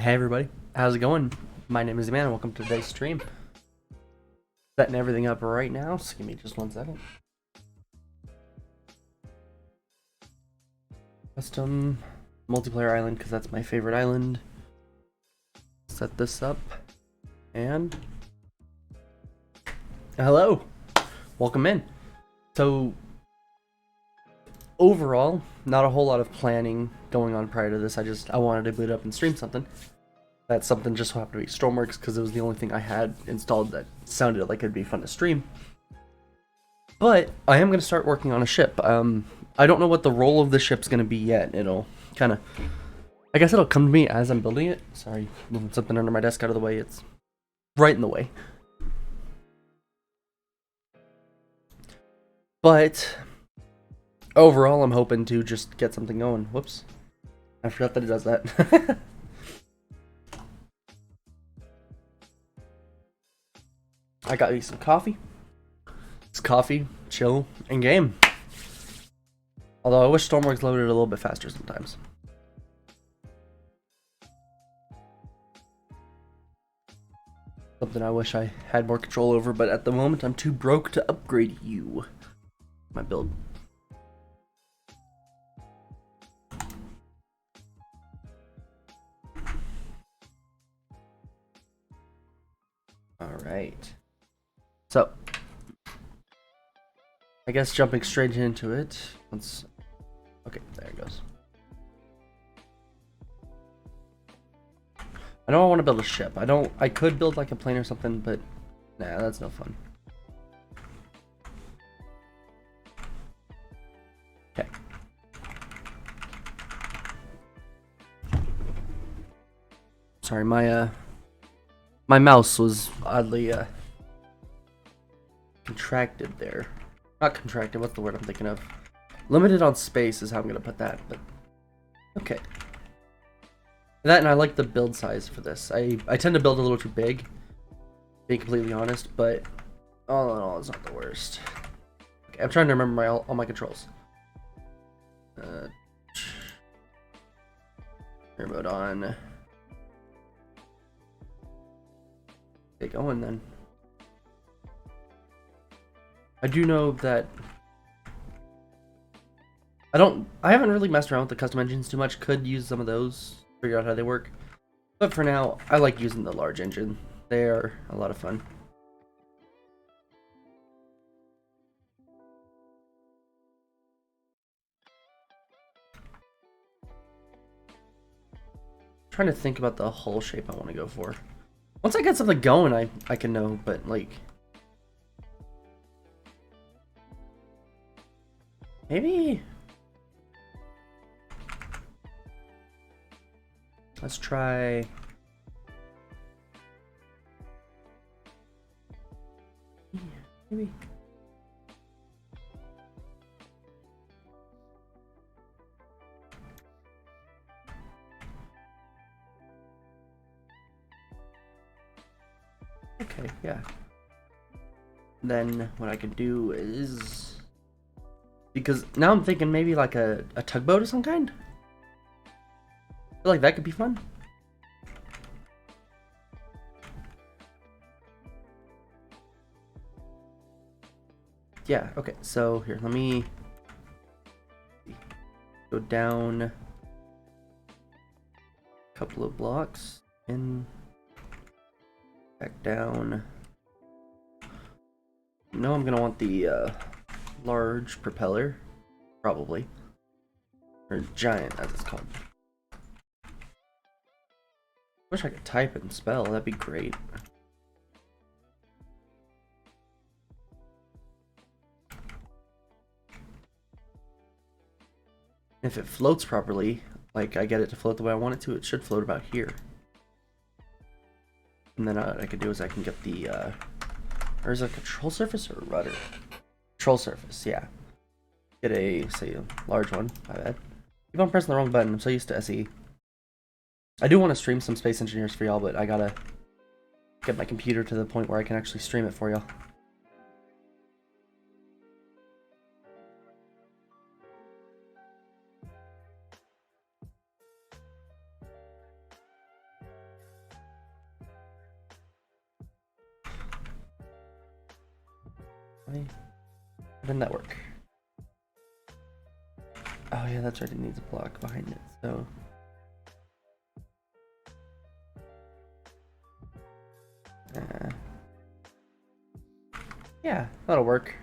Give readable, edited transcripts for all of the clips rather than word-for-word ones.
Hey everybody, how's it going? My name is Man and welcome to today's stream. Setting everything up right now, so give me just 1 second. Custom multiplayer island, because that's my favorite island. Set this up, and hello, welcome in. So overall, not a whole lot of planning going on prior to this. I wanted to boot up and stream something. That something just happened to be STORMWORKS because it was the only thing I had installed that sounded like it'd be fun to stream. But I am going to start working on a ship. I don't know what the role of the ship's going to be yet. It'll kind of, I guess it'll come to me as I'm building it. Sorry, moving something under my desk out of the way. It's right in the way. But overall, I'm hoping to just get something going. Whoops. I forgot that it does that. I got me some coffee. It's coffee, chill, and game. Although I wish STORMWORKS loaded a little bit faster sometimes. Something I wish I had more control over, but at the moment I'm too broke to upgrade you. My build. Alright. So, I guess jumping straight into it. Okay, there it goes. I know I want to build a ship. I could build like a plane or something, but nah, that's no fun. Okay. Sorry, my mouse was oddly contracted there. Not contracted, what's the word I'm thinking of? Limited on space is how I'm gonna put that, but okay. That, and I like the build size for this. I tend to build a little too big, being completely honest, but all in all, it's not the worst. Okay, I'm trying to remember all my controls. Remote on. Get going then. I do know that I haven't really messed around with the custom engines too much. Could use some of those, figure out how they work. But for now, I like using the large engine. They are a lot of fun. Trying to think about the hull shape I want to go for. Once I get something going, I can know, but like maybe let's try maybe okay, yeah. Then what I could do is, because now I'm thinking maybe like a tugboat of some kind. I feel like that could be fun. Yeah, okay, so here, let me go down a couple of blocks and back down. No, I'm gonna want the large propeller, probably, or giant as it's called. Wish I could type and spell, that'd be great. If it floats properly, like I get it to float the way I want it to, it should float about here. And then what I can do is I can get the, or is it a control surface or a rudder? Control surface, yeah. Get a, say, a large one, my bad. Keep on pressing the wrong button, I'm so used to SE. I do want to stream some Space Engineers for y'all, but I gotta get my computer to the point where I can actually stream it for y'all. Why didn't that work? Oh yeah, that's right, it needs a block behind it, so... yeah, that'll work.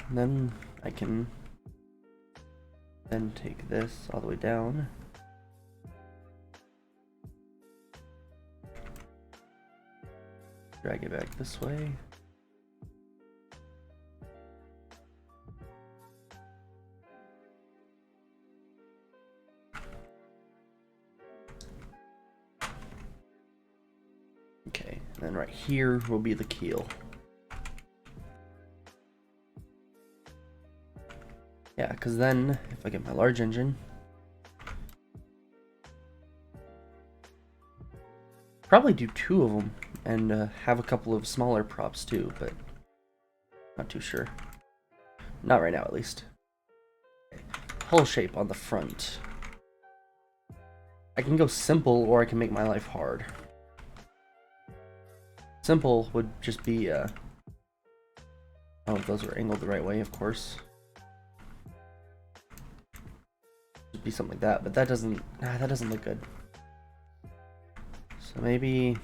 And then I can then take this all the way down. Drag it back this way. Okay, and then right here will be the keel. Yeah, because then if I get my large engine, probably do 2 of them and have a couple of smaller props too, but not too sure. Not right now, at least. Okay. Hull shape on the front. I can go simple, or I can make my life hard. Simple would just be, oh, if those are angled the right way, of course. Just be something like that, but that doesn't look good. So maybe...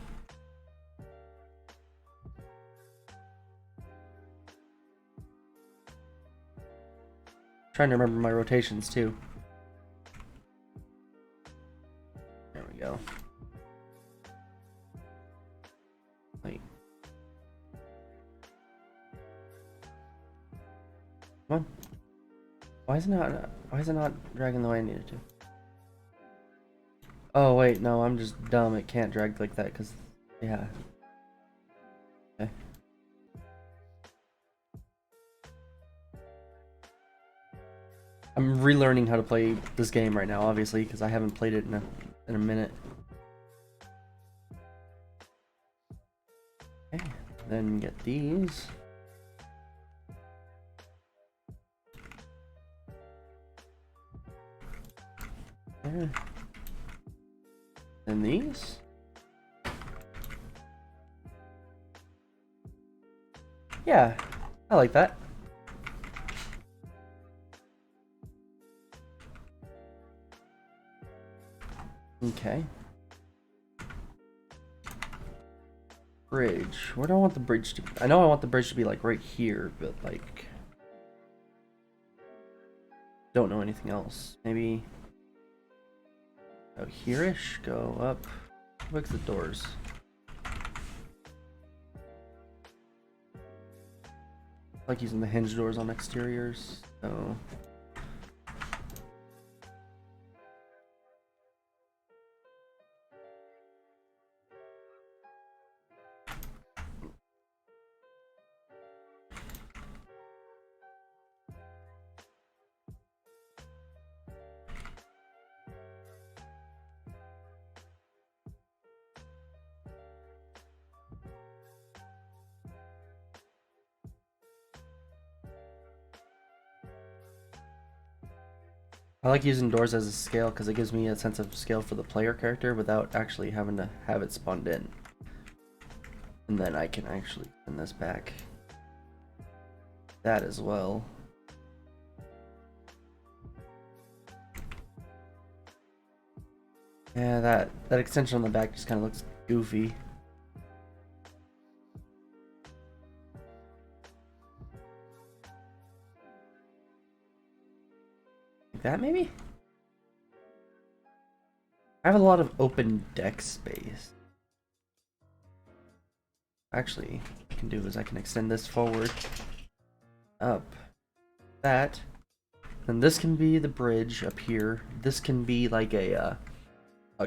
trying to remember my rotations too. There we go. Wait. Come on. Why is it not dragging the way I need it to? Oh wait, no, I'm just dumb. It can't drag like that because, yeah. Okay. I'm relearning how to play this game right now, obviously, because I haven't played it in a minute. Okay, then get these. There. And these. Yeah, I like that. Okay. Bridge. Where do I want the bridge to be? I know I want the bridge to be like right here, but like... don't know anything else. Maybe... out here-ish? Go up. Look at the doors. I like using the hinge doors on exteriors, so... I like using doors as a scale because it gives me a sense of scale for the player character without actually having to have it spawned in. And then I can actually send this back. That as well. Yeah, that extension on the back just kind of looks goofy. Like that maybe? I have a lot of open deck space. Actually, what I can do is I can extend this forward, up, that, then this can be the bridge up here. This can be like a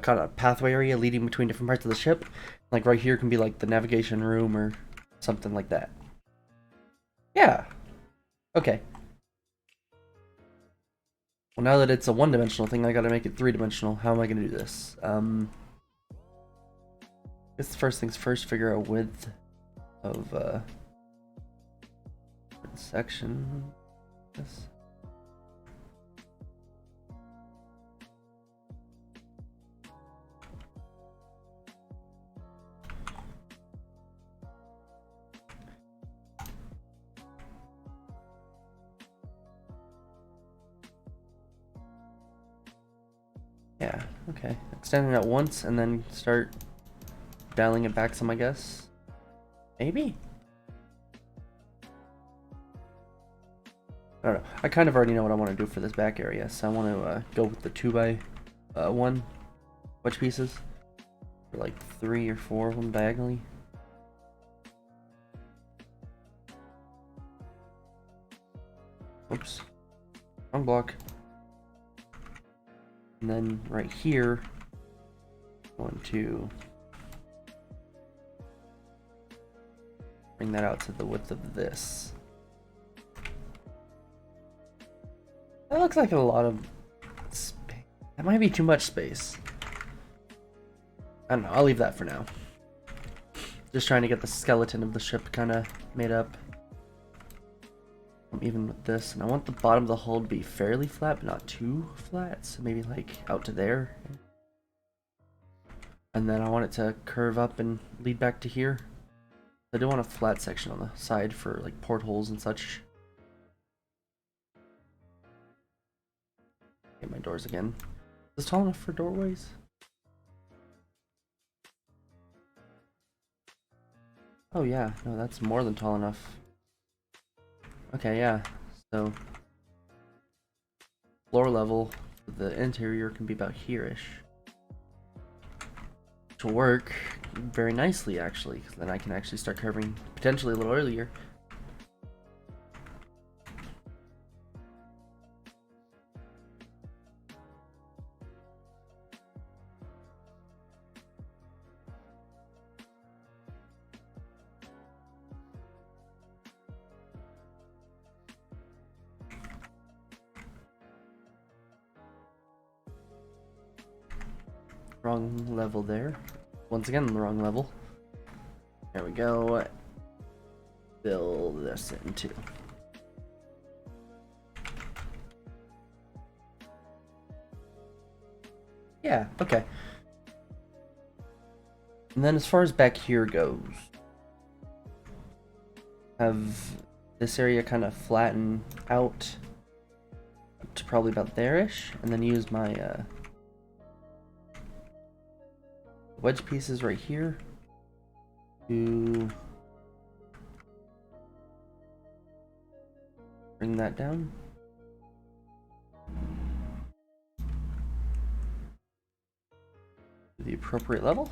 kind of pathway area leading between different parts of the ship. Like right here can be like the navigation room or something like that. Yeah. Okay. Well, now that it's a one-dimensional thing, I gotta make it three-dimensional. How am I gonna do this? I guess the first things first, figure out width of section. Yes. Yeah, okay. Extend it out once and then start dialing it back some, I guess. Maybe? I don't know. I kind of already know what I want to do for this back area, so I want to go with the 2x1 wedge pieces. For like 3 or 4 of them diagonally. Oops. Wrong block. And then right here, I'm going to bring that out to the width of this. That looks like a lot of space. That might be too much space. I don't know, I'll leave that for now. Just trying to get the skeleton of the ship kind of made up. Even with this, and I want the bottom of the hull to be fairly flat, but not too flat, so maybe like out to there. And then I want it to curve up and lead back to here. I do want a flat section on the side for like portholes and such. Get my doors again. Is this tall enough for doorways? Oh yeah, no, that's more than tall enough. Okay, yeah, so floor level for the interior can be about here-ish. Which will work very nicely, actually, because then I can actually start curving potentially a little earlier. Wrong level there. Once again, the wrong level. There we go. Fill this in too. Yeah, okay. And then as far as back here goes, have this area kind of flatten out to probably about there-ish, and then use my wedge pieces right here to bring that down. To the appropriate level.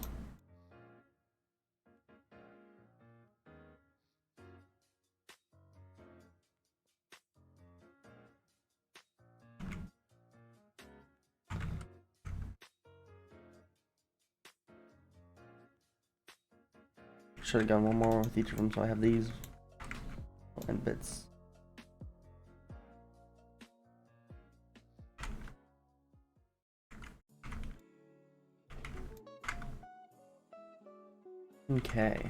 Should have done one more with each of them, so I have these and bits. Okay.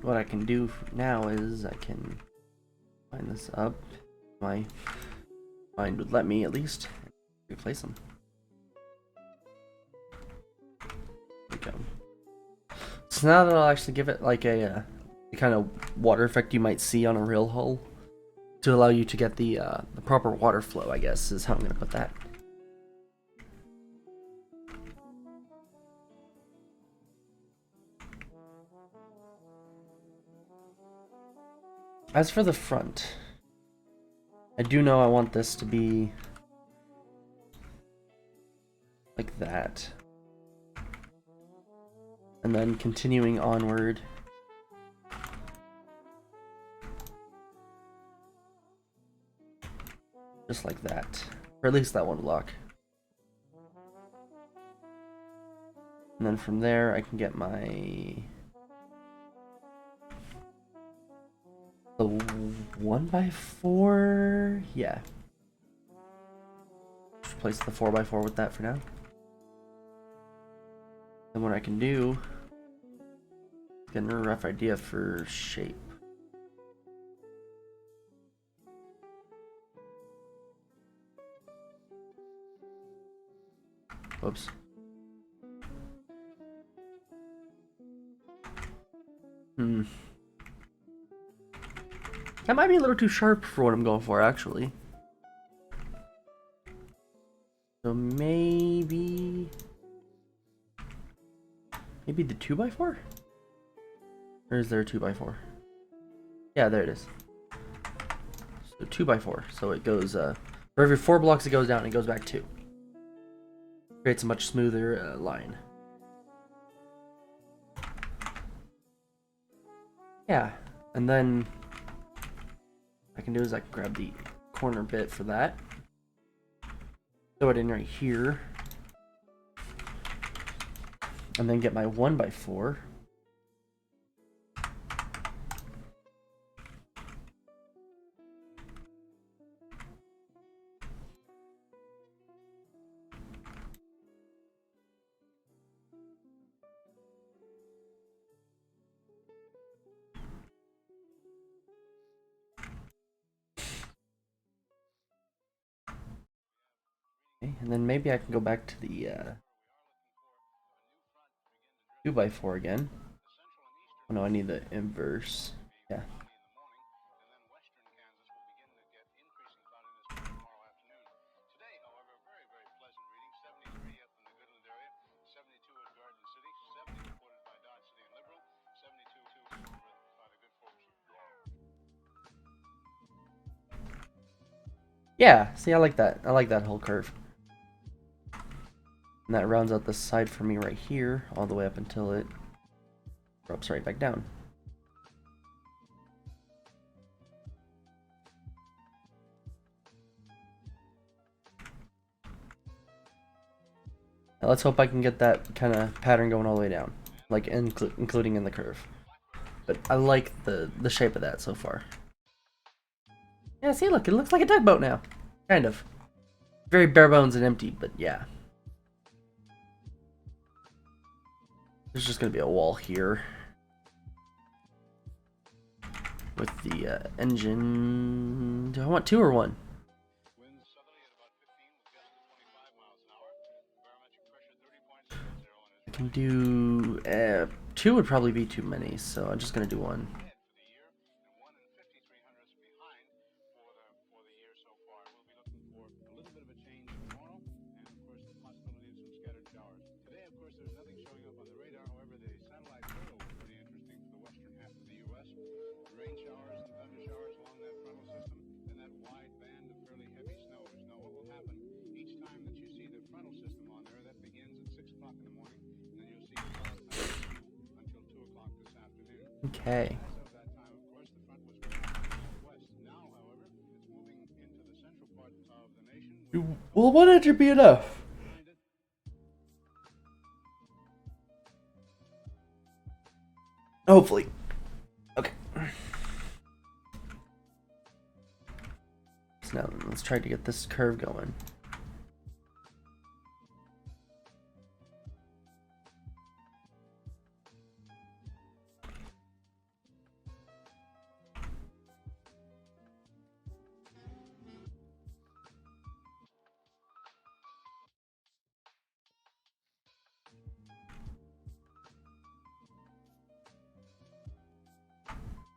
What I can do now is I can line this up. My mind would let me at least replace them. There we go. So now that I'll actually give it like a the kind of water effect you might see on a real hull to allow you to get the proper water flow, I guess, is how I'm going to put that. As for the front, I do know I want this to be like that. And then continuing onward. Just like that. Or at least that one block. And then from there I can get my... the 1x4? Yeah. Just replace the 4x4 with that for now. Then what I can do... get a rough idea for shape. Whoops. Hmm. That might be a little too sharp for what I'm going for, actually. So maybe the 2x4? Or is there a 2x4? Yeah, there it is. So 2x4. So it goes, for every 4 blocks it goes down, it goes back 2. Creates a much smoother line. Yeah, and then what I can do is I can grab the corner bit for that. Throw it in right here. And then get my 1x4. Okay, and then maybe I can go back to the 2x4 again. Oh no, I need the inverse. Yeah. Yeah, see, I like that. I like that whole curve. And that rounds out the side for me right here, all the way up until it drops right back down. Now let's hope I can get that kind of pattern going all the way down, like including in the curve. But I like the shape of that so far. Yeah, see, look, it looks like a tugboat now. Kind of. Very bare bones and empty, but yeah. There's just going to be a wall here. With the engine. Do I want 2 or 1? I can do 2 would probably be too many, so I'm just gonna do 1. Okay. Will 1 engine be enough? Hopefully. Okay. So now let's try to get this curve going.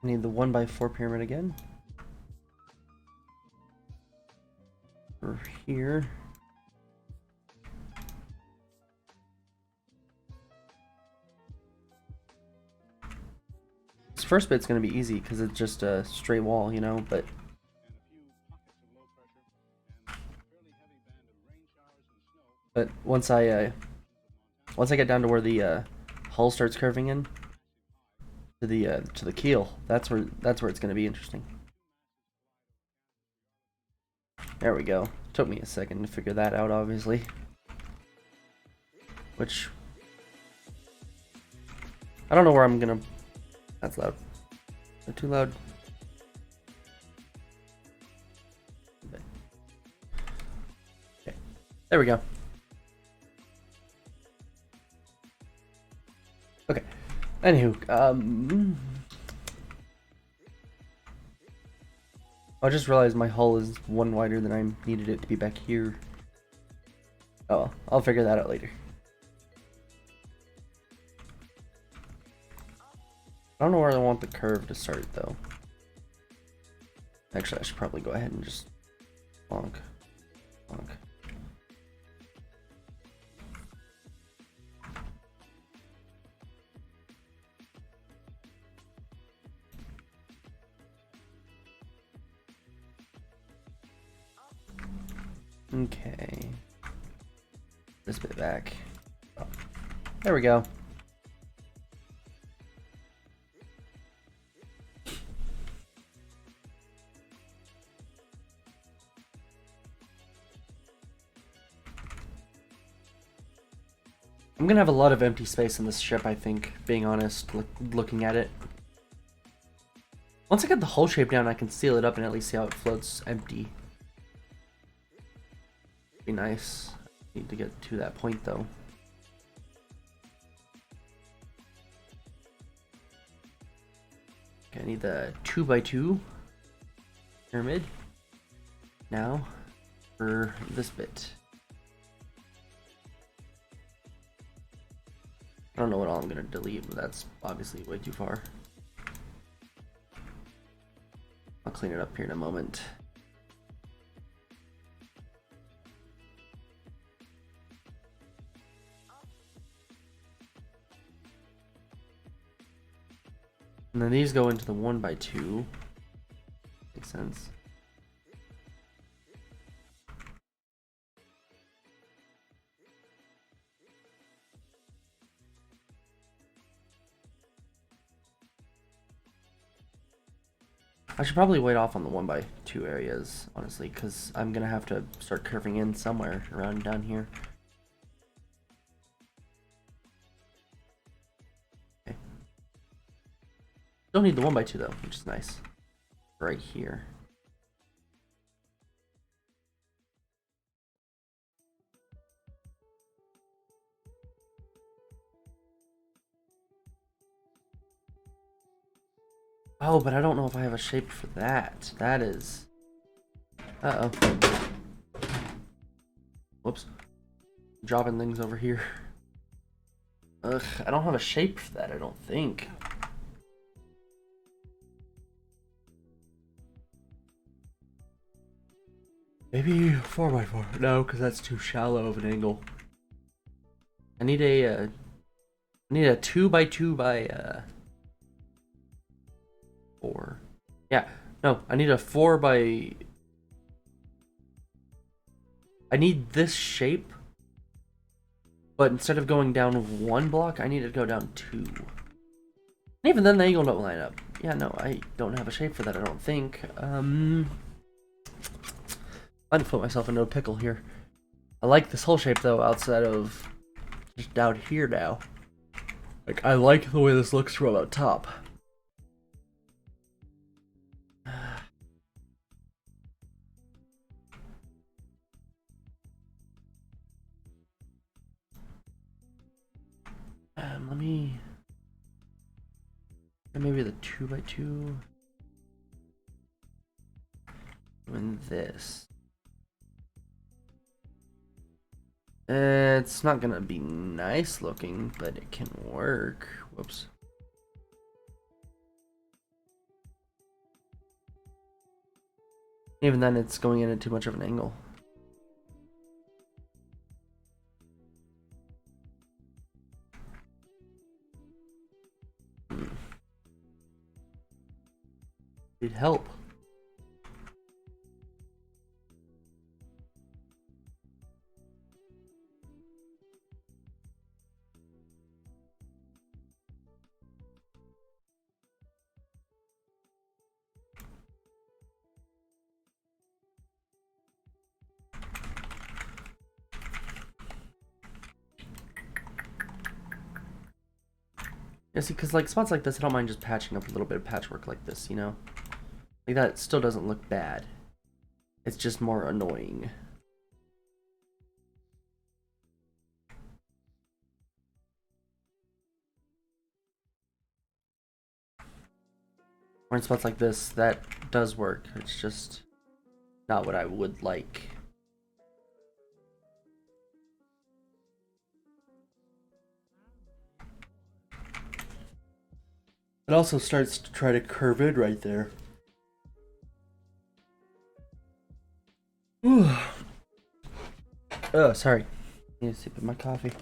I need the 1x4 pyramid again. For here. This first bit's gonna be easy because it's just a straight wall, you know, but once I get down to where the hull starts curving in to the keel, that's where it's gonna be interesting. There we go. Took me a second to figure that out, obviously. Which I don't know where I'm gonna. That's loud. Is that too loud? Okay. There we go. Okay. Anywho, I just realized my hull is 1 wider than I needed it to be back here. Oh well, I'll figure that out later. I don't know where I want the curve to start though. Actually, I should probably go ahead and just bonk, bonk. Okay. This bit back. Oh, there we go. I'm gonna have a lot of empty space in this ship, I think, being honest, looking at it. Once I get the hull shape down, I can seal it up and at least see how it floats empty. Be nice. Need to get to that point though. Okay, I need the 2x2 pyramid now for this bit. I don't know what all I'm gonna delete, but that's obviously way too far. I'll clean it up here in a moment. And then these go into the 1x2. Makes sense. I should probably wait off on the 1x2 areas, honestly, because I'm gonna have to start curving in somewhere around down here. Okay. Don't need the 1x2 though, which is nice. Right here. Oh, but I don't know if I have a shape for that. That is... Uh-oh. Whoops. Dropping things over here. Ugh, I don't have a shape for that, I don't think. Maybe 4x4. No, because that's too shallow of an angle. I need a 2x2 by 4. Yeah, no, I need a 4 by... I need this shape, but instead of going down 1 block, I need to go down 2. And even then, the angle don't line up. Yeah, no, I don't have a shape for that, I don't think. I'm gonna put myself into a pickle here. I like this whole shape, though, outside of just down here now. Like, I like the way this looks from up top. Let me... Maybe the 2x2. And this. It's not gonna be nice looking, but it can work. Whoops. Even then, it's going in at too much of an angle. Need help. Yeah, see, because like spots like this, I don't mind just patching up a little bit of patchwork like this, you know? Like that still doesn't look bad. It's just more annoying. Or in spots like this, that does work. It's just not what I would like. It also starts to try to curve in right there. Oh, sorry. I need a sip of my coffee.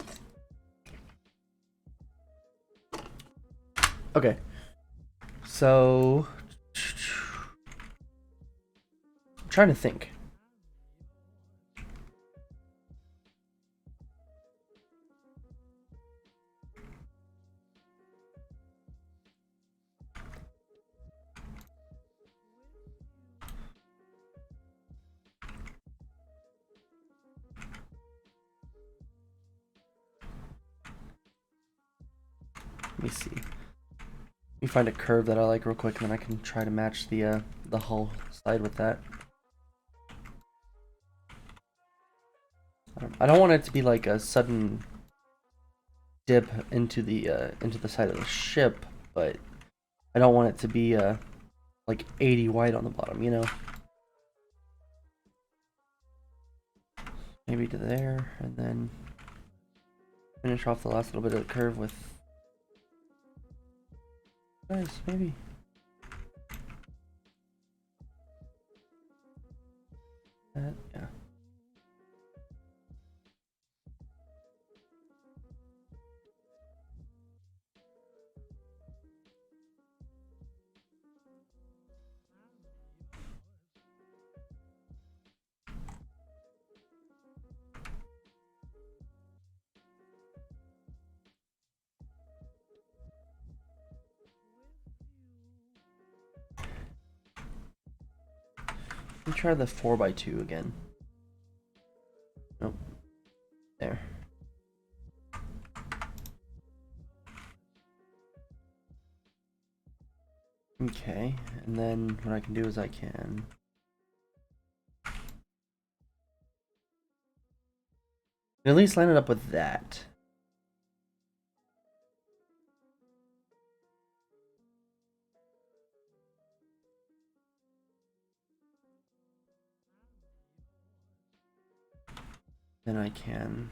Okay. So, I'm trying to think. Let me see. Let me find a curve that I like real quick, and then I can try to match the hull side with that. I don't want it to be like a sudden dip into the side of the ship, but I don't want it to be like 80 wide on the bottom, you know. Maybe to there, and then finish off the last little bit of the curve with. Nice, maybe. Yeah. Let me try the 4x2 again. Nope. There. Okay, and then what I can do is I can at least line it up with that. Then I can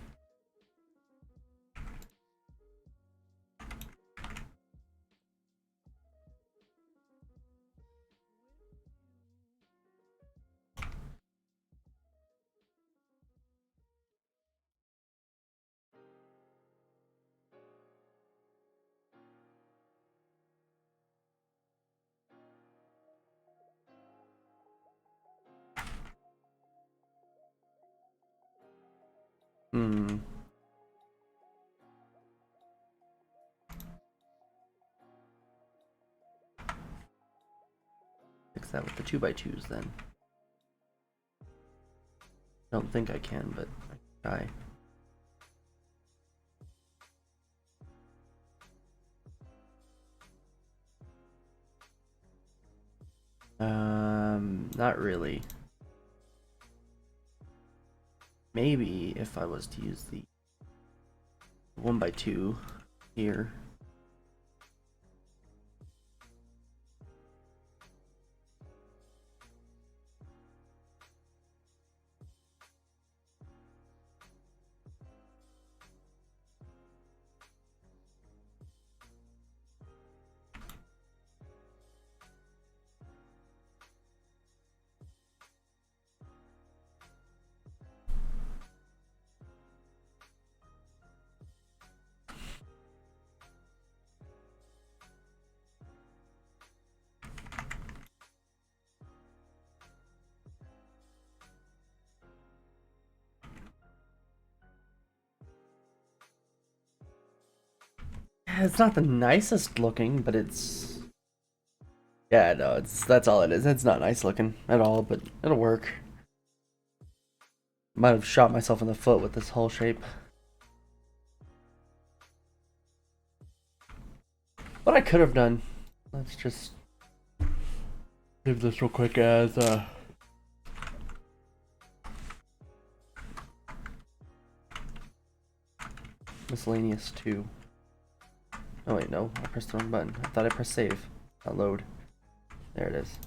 fix that with the 2x2s then. I don't think I can, but I can try. Not really. Maybe if I was to use the 1x2 here. It's not the nicest looking, but it's... Yeah, no, that's all it is. It's not nice looking at all, but it'll work. Might have shot myself in the foot with this hull shape. What I could have done, let's just leave this real quick as miscellaneous 2. Oh wait, no, I pressed the wrong button. I thought I pressed save, not load. There it is.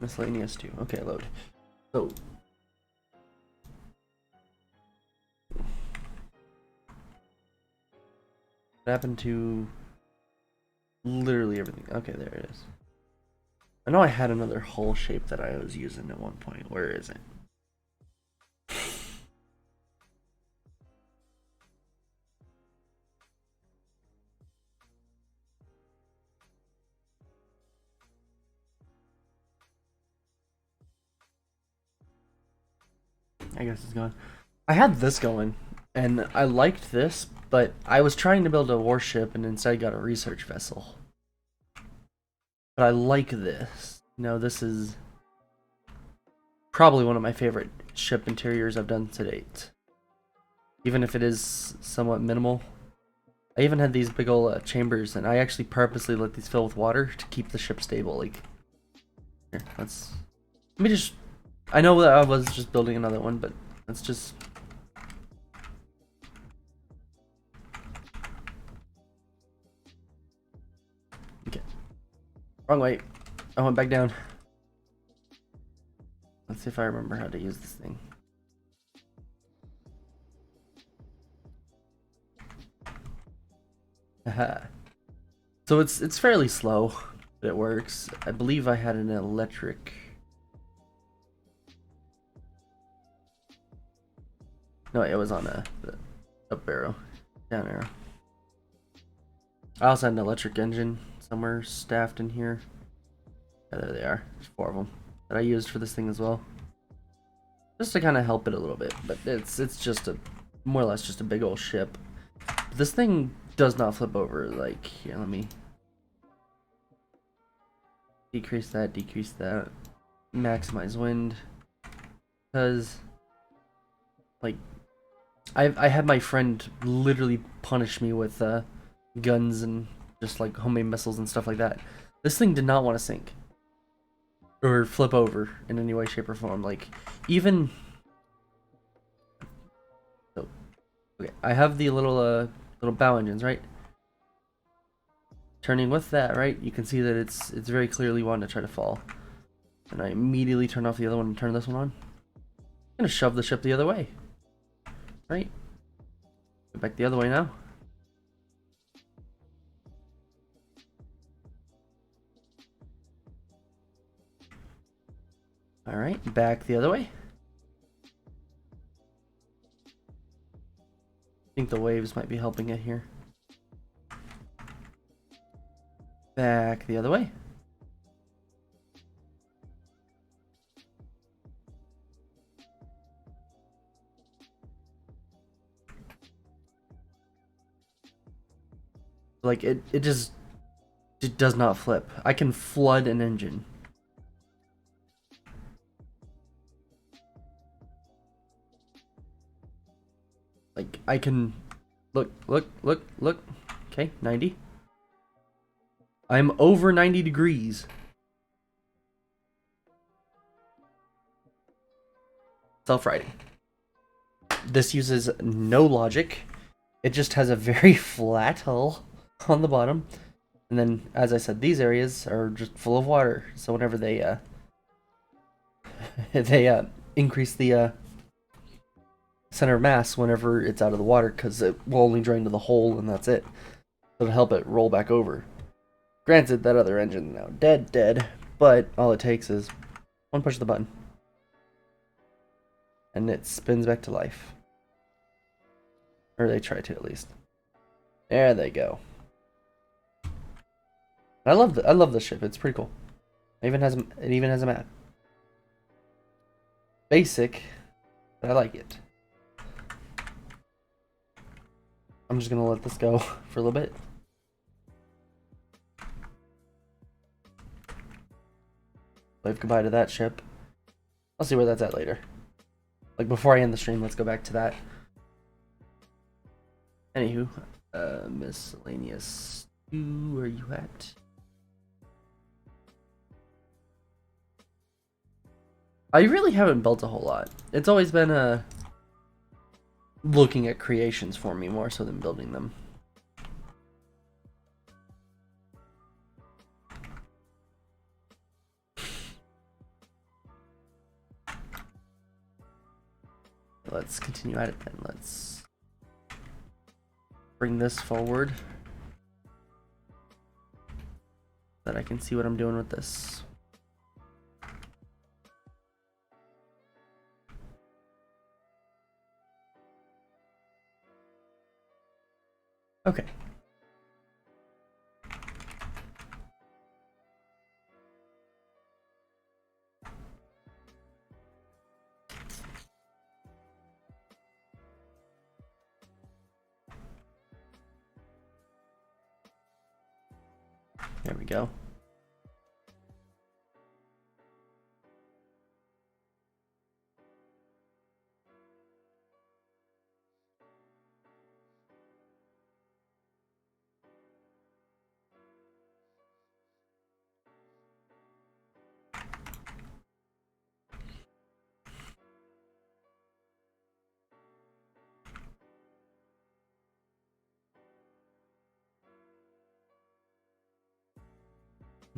Miscellaneous 2. Okay, load. So What happened to literally everything? Okay, there it is. I know I had another hull shape that I was using at one point. Where is it? I guess it's gone. I had this going, and I liked this, but I was trying to build a warship and instead got a research vessel. But I like this. You know, this is probably one of my favorite ship interiors I've done to date. Even if it is somewhat minimal. I even had these big old chambers, and I actually purposely let these fill with water to keep the ship stable. Like, here, let me just. I know that I was just building another one, but let's just. Okay. Wrong way. I went back down. Let's see if I remember how to use this thing. Haha. So it's fairly slow, but it works. I believe I had an electric. No, it was on the up arrow, down arrow. I also had an electric engine somewhere staffed in here. Yeah, there they are. There's 4 of them that I used for this thing as well, just to kind of help it a little bit. But it's just a more or less just a big old ship. But this thing does not flip over. Like, here, let me decrease that, maximize wind, because like I had my friend literally punish me with guns and just like homemade missiles and stuff like that. This thing did not want to sink or flip over in any way, shape, or form. Like, even so, okay, I have the little bow engines, right? Turning with that, right? You can see that it's very clearly wanting to try to fall. And I immediately turn off the other one and turn this one on. I'm gonna shove the ship the other way. Right? Go back the other way now. Alright, back the other way. I think the waves might be helping it here. Back the other way. Like, it does not flip. I can flood an engine. Like, I can look. Okay, 90. I'm over 90 degrees. Self-riding. This uses no logic. It just has a very flat hull on the bottom. And then, as I said, these areas are just full of water. So whenever they they increase the center of mass whenever it's out of the water, because it will only drain to the hole and that's it. So to help it roll back over. Granted, that other engine now dead, but all it takes is one push of the button. And it spins back to life. Or they try to, at least. There they go. I love the ship. It's pretty cool. It even has a map. Basic, but I like it. I'm just gonna let this go for a little bit. Wave goodbye to that ship. I'll see where that's at later. Like, before I end the stream, let's go back to that. Anywho, miscellaneous. Where are you at? I really haven't built a whole lot. It's always been looking at creations for me more so than building them. Let's continue at it then. Let's bring this forward. that I can see what I'm doing with this. Okay. There we go.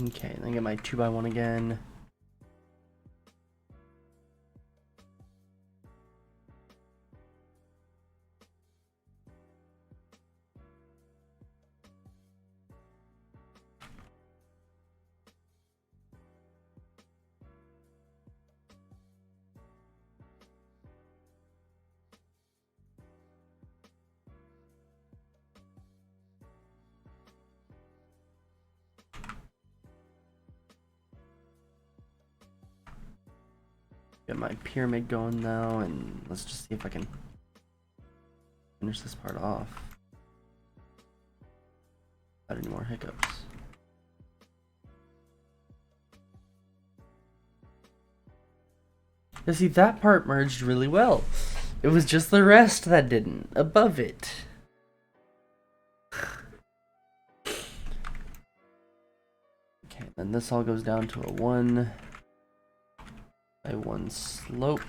Okay, then get my 2x1 again. Get my pyramid going now, and let's just see if I can finish this part off without any more hiccups. You see, that part merged really well. It was just the rest that didn't, above it. Okay, then this all goes down to a 1 by 1 slope.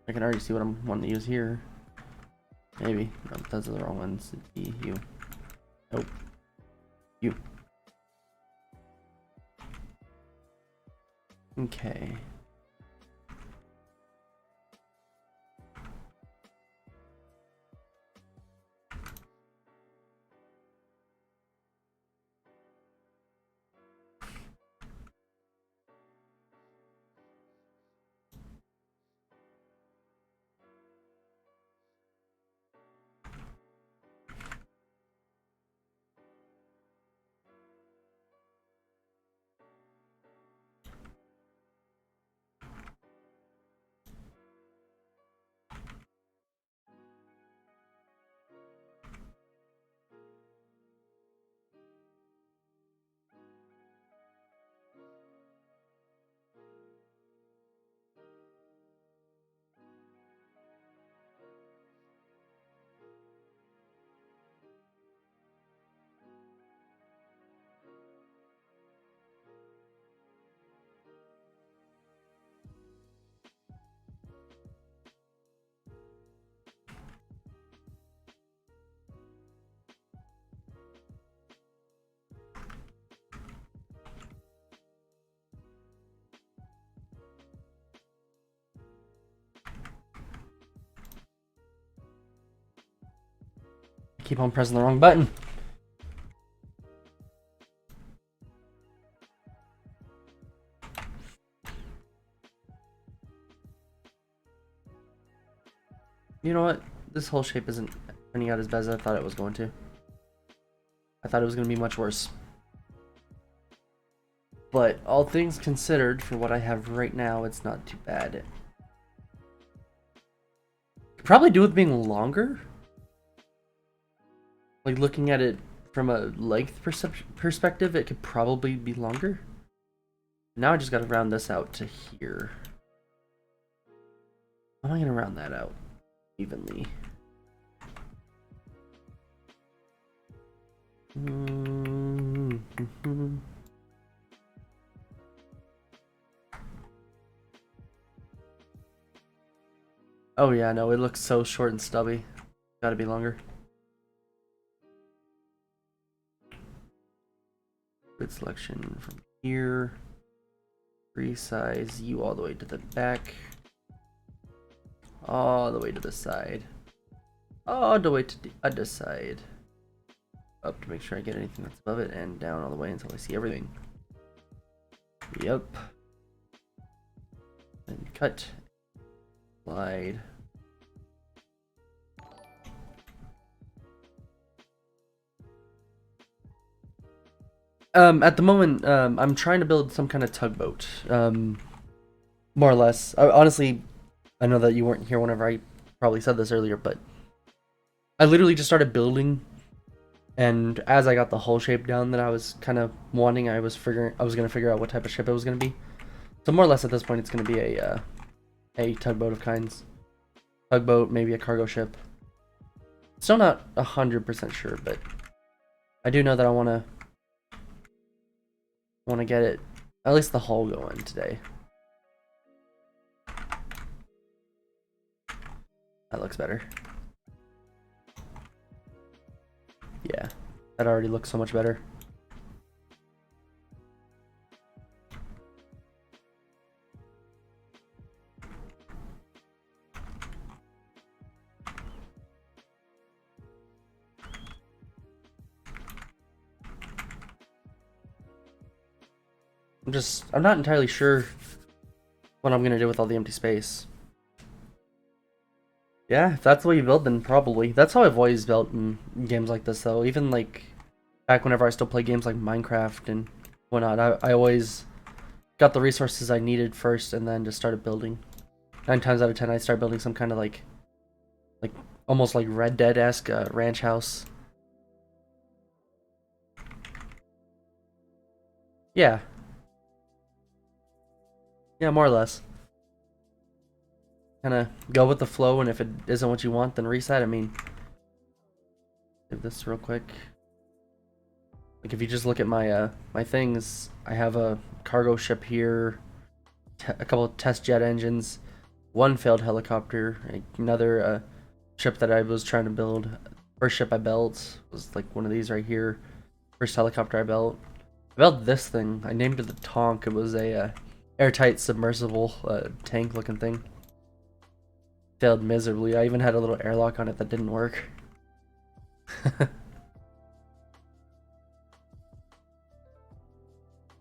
I can already see what I'm wanting to use here. Maybe. No, those are the wrong ones. You. Nope. You. Okay. I keep on pressing the wrong button. You know what? This whole shape isn't turning out as bad as I thought it was going to. I thought it was going to be much worse. But all things considered, for what I have right now, it's not too bad. Could probably do with being longer. Like looking at it from a length perspective, it could probably be longer. Now I just got to round this out to here. How am I going to round that out evenly? Oh yeah, no, it looks so short and stubby. Gotta be longer. Good selection from here. Resize you all the way to the back. all the way to the side. All the way to the other side. Up to make sure I get anything that's above it, and down all the way until I see everything. Yep. And cut. Slide. At the moment, I'm trying to build some kind of tugboat. More or less. Honestly, I know that you weren't here whenever I probably said this earlier, but I literally just started building, and as I got the hull shape down that I was kind of wanting, I was gonna figure out what type of ship it was gonna be. So more or less at this point, it's gonna be a tugboat of kinds. Tugboat, maybe a cargo ship. Still not 100% sure, but I do know that I wanna get it, at least the hull going today. That looks better. Yeah, that already looks so much better. I'm not entirely sure what I'm gonna do with all the empty space. Yeah, if that's the way you build, then probably. That's how I've always built in games like this, though. Even like back whenever I still play games like Minecraft and whatnot, I always got the resources I needed first and then just started building. 9 times out of 10, I start building some kind of like almost like Red Dead-esque ranch house. Yeah. Yeah, more or less. Kind of go with the flow, and if it isn't what you want, then reset. I mean, do this real quick. Like if you just look at my my things, I have a cargo ship here, a couple of test jet engines, one failed helicopter, another ship that I was trying to build. First ship I built was like one of these right here. First helicopter I built. I built this thing. I named it the Tonk. It was a airtight submersible tank looking thing. Failed miserably. I even had a little airlock on it that didn't work.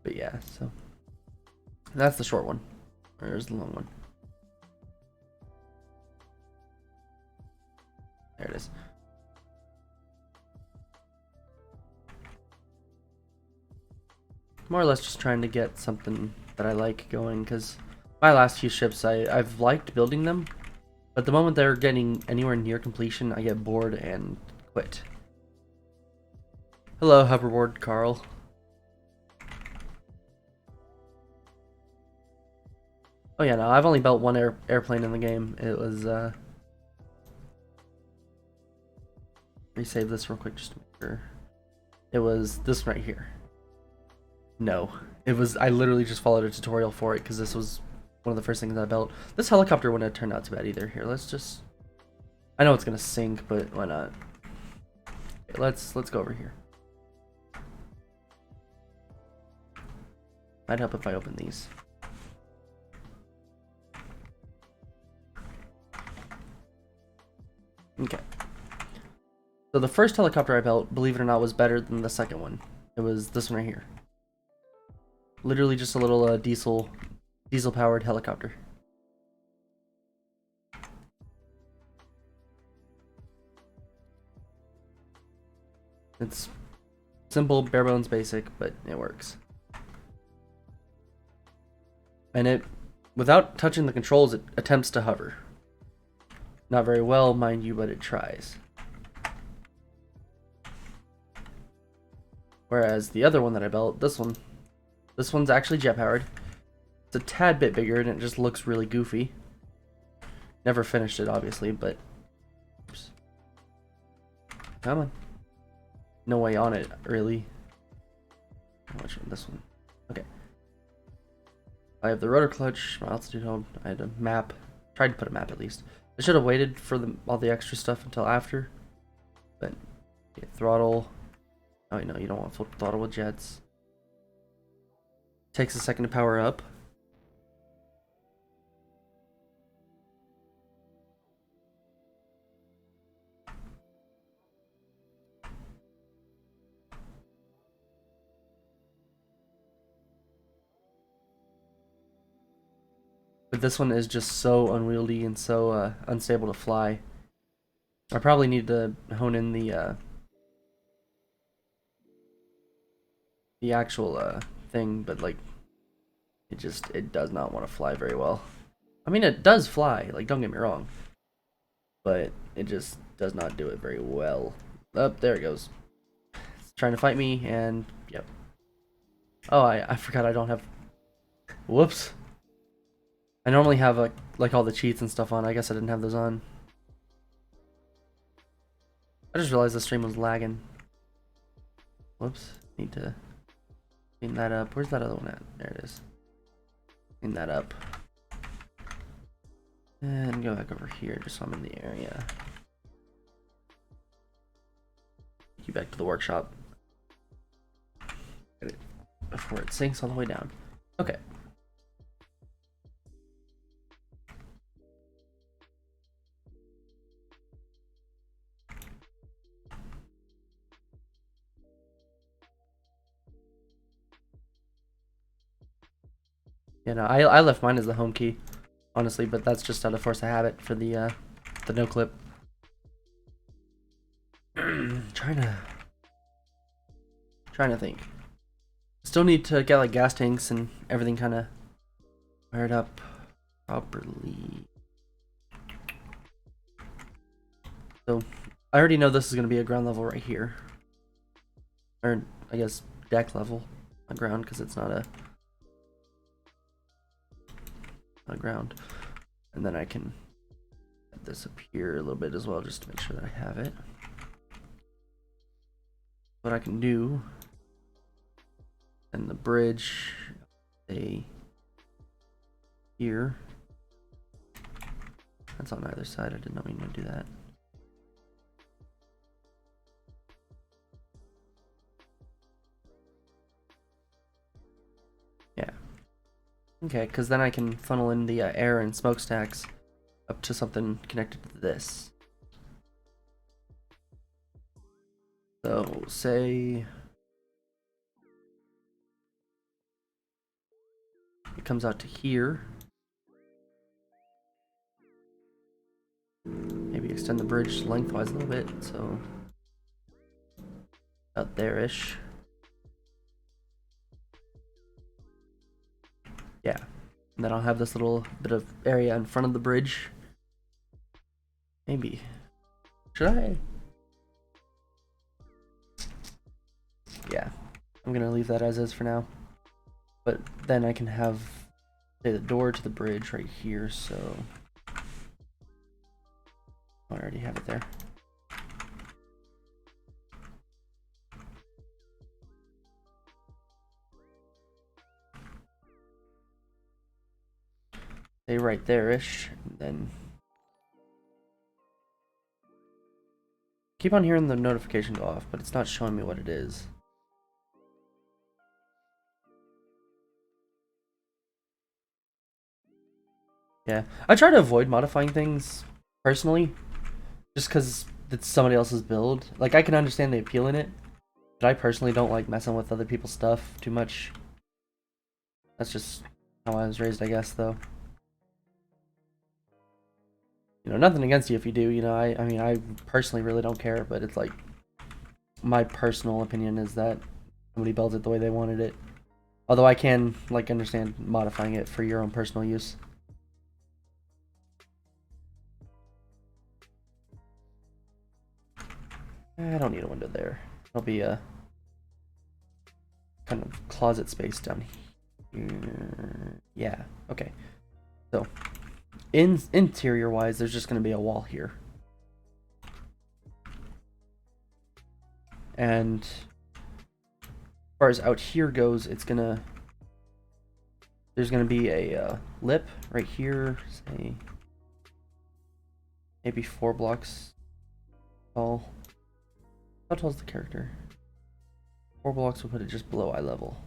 But yeah, so that's the short one. There's the long one. There it is. More or less just trying to get something that I like going, because my last few ships, I've liked building them, but the moment they're getting anywhere near completion, I get bored and quit. Hello, hoverboard Carl. Oh yeah, no, I've only built one airplane in the game. It was, resave this real quick just to make sure. It was this right here. No, it was, I literally just followed a tutorial for it because this was one of the first things I built. This helicopter wouldn't have turned out too bad either. Here, let's just, I know it's gonna sink, but why not? Okay, let's go over here. Might help if I open these. Okay. So the first helicopter I built, believe it or not, was better than the second one. It was this one right here. Literally just a little diesel powered helicopter. It's simple, bare bones, basic, but it works. And it, without touching the controls, it attempts to hover. Not very well, mind you, but it tries. Whereas the other one that I built, this one's actually jet powered. It's a tad bit bigger and it just looks really goofy. Never finished it, obviously, but oops. Come on. No way on it, really. Which one? This one. Okay. I have the rotor clutch, my altitude hold. I had a map. Tried to put a map at least. I should have waited for all the extra stuff until after. But okay, throttle. Oh, no, you don't want full throttle with jets. Takes a second to power up. But this one is just so unwieldy and so unstable to fly. I probably need to hone in the actual thing, but like it does not want to fly very well. I mean, it does fly, like don't get me wrong, but it just does not do it very well. Oh, there it goes. It's trying to fight me, and yep. Oh, I forgot I don't have. Whoops. I normally have like all the cheats and stuff on. I guess I didn't have those on. I just realized the stream was lagging. Whoops. Need to clean that up. Where's that other one at? There it is. Clean that up. And go back over here just so I'm in the area. Take you back to the workshop. Get it before it sinks all the way down. Okay. Yeah, no, I left mine as the home key, honestly, but that's just out of force of habit for the no clip. trying to think. Still need to get like gas tanks and everything kind of fired up properly. So I already know this is going to be a ground level right here, or I guess deck level on ground because it's not a ground. And then I can set this up here a little bit as well just to make sure that I have it. What I can do, and the bridge stay here. That's on either side. I did not mean to do that. Yeah. Okay, because then I can funnel in the air and smokestacks up to something connected to this. So, say it comes out to here. Maybe extend the bridge lengthwise a little bit, so about there-ish. Yeah, and then I'll have this little bit of area in front of the bridge. Maybe. Should I? Yeah, I'm gonna leave that as is for now. But then I can have, say, the door to the bridge right here, so I already have it there. Stay right there-ish, and then keep on hearing the notification go off, but it's not showing me what it is. Yeah, I try to avoid modifying things personally, just because it's somebody else's build. Like, I can understand the appeal in it, but I personally don't like messing with other people's stuff too much. That's just how I was raised, I guess, though. You know, nothing against you if you do, you know, I mean, I personally really don't care, but it's like, my personal opinion is that somebody builds it the way they wanted it. Although I can, like, understand modifying it for your own personal use. I don't need a window there. There'll be a kind of closet space down here. Yeah, okay. So, interior wise, there's just going to be a wall here. And as far as out here goes, it's gonna, there's gonna be a lip right here, say maybe 4 blocks tall. How tall is the character? 4 blocks will put it just below eye level.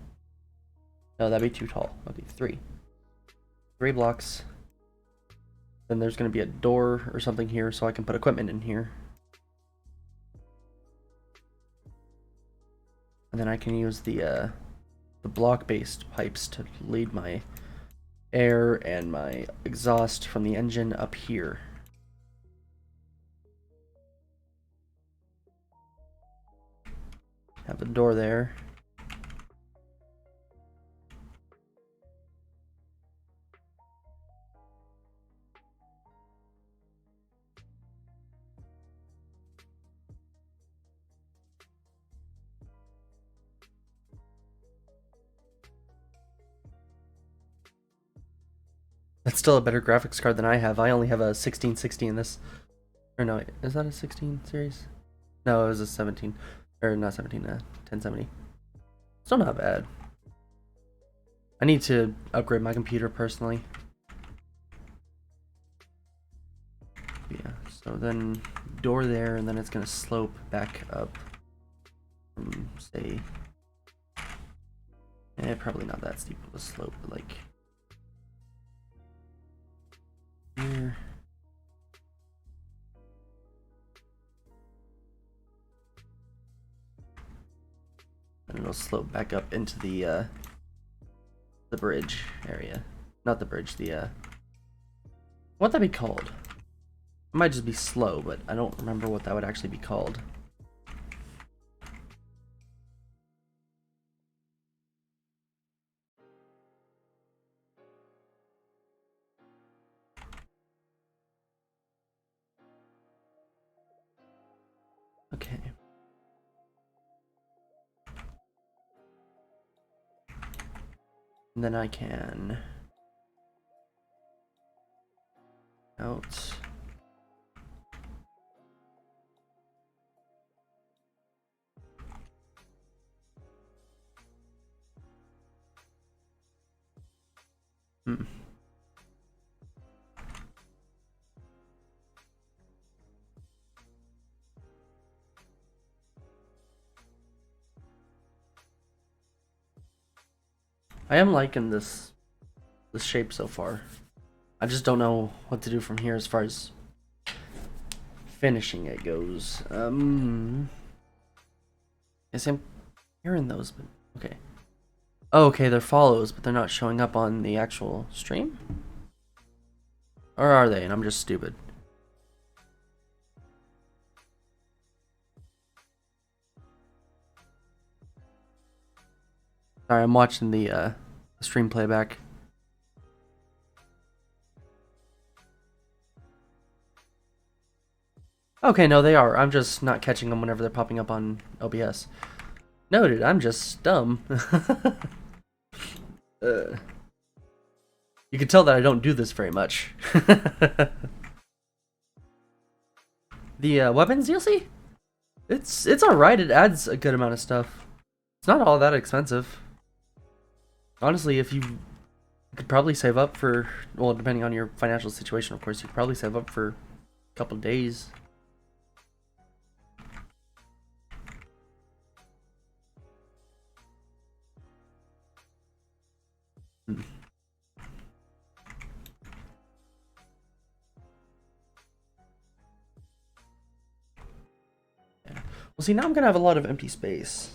No, that'd be too tall. Okay, 3. 3 blocks. Then there's gonna be a door or something here, so I can put equipment in here. And then I can use the block-based pipes to lead my air and my exhaust from the engine up here. Have a door there. That's still a better graphics card than I have. I only have a 1660 in this. Or no, is that a 16 series? No, it was a 17. Or not 17, 1070. Still not bad. I need to upgrade my computer personally. Yeah, so then door there, and then it's gonna slope back up from, say, probably not that steep of a slope, but like here. And it'll slope back up into the bridge area. Not the bridge, the what'd that be called? It might just be slow, but I don't remember what that would actually be called. Okay. And then I can out. I am liking this shape so far. I just don't know what to do from here as far as finishing it goes. Guess I'm hearing those, but okay. Oh, okay, they're follows, but they're not showing up on the actual stream? Or are they, and I'm just stupid? Sorry, I'm watching the stream playback. Okay, no, they are. I'm just not catching them whenever they're popping up on OBS. Noted, I'm just dumb. You can tell that I don't do this very much. The weapons DLC? It's alright, it adds a good amount of stuff. It's not all that expensive. Honestly, if you could probably save up for, well, depending on your financial situation, of course, you could probably save up for a couple days. Yeah. Well, see, now I'm gonna have a lot of empty space.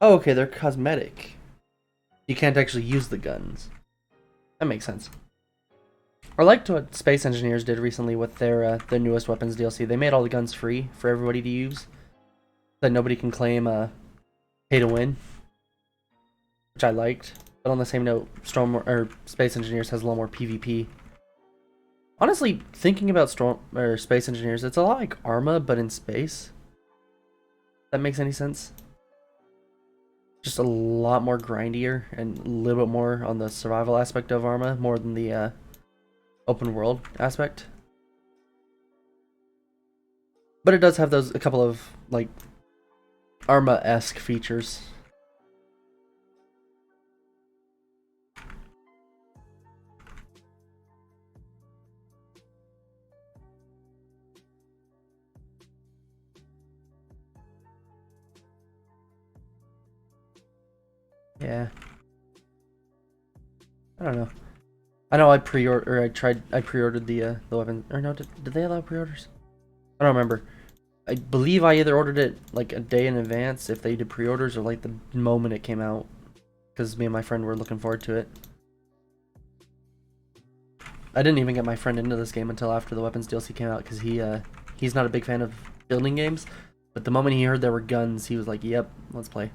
Oh, okay, they're cosmetic. You can't actually use the guns. That makes sense. I liked what Space Engineers did recently with their newest weapons DLC. They made all the guns free for everybody to use, so that nobody can claim pay to win, which I liked. But on the same note, Space Engineers has a lot more PvP. Honestly, thinking about Space Engineers, it's a lot like Arma, but in space. If that makes any sense? Just a lot more grindier and a little bit more on the survival aspect of Arma, more than the open world aspect. But it does have a couple of like Arma-esque features. Yeah. I don't know. I know I pre-ordered the weapon. Or no, did they allow pre-orders? I don't remember. I believe I either ordered it like a day in advance if they did pre-orders, or like the moment it came out, because me and my friend were looking forward to it. I didn't even get my friend into this game until after the weapons DLC came out, because he's not a big fan of building games, but the moment he heard there were guns, he was like, yep, let's play.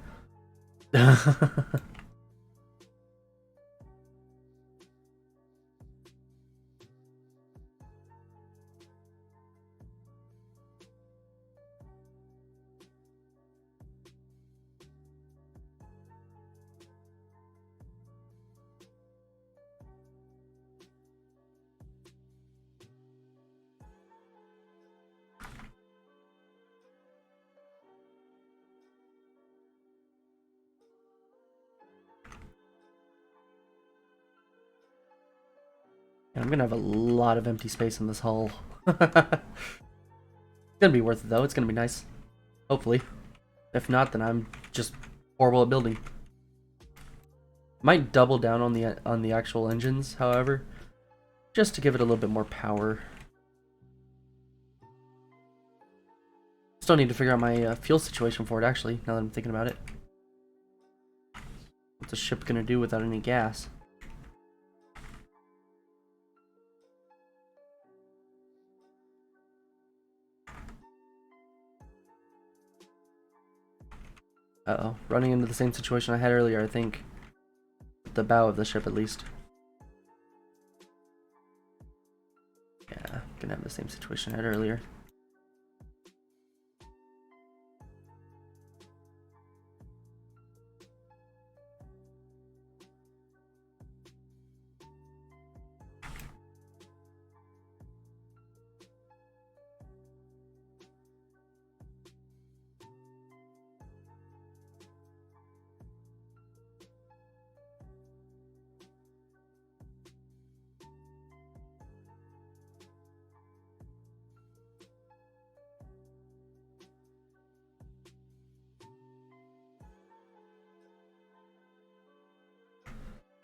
I'm gonna have a lot of empty space in this hull. It's gonna be worth it though. It's gonna be nice. Hopefully. If not, then I'm just horrible at building. Might double down on the actual engines, however, just to give it a little bit more power. Still need to figure out my fuel situation for it, actually, now that I'm thinking about it. What's the ship gonna do without any gas? Uh-oh, running into the same situation I had earlier, I think. The bow of the ship, at least. Yeah, gonna have the same situation I had earlier.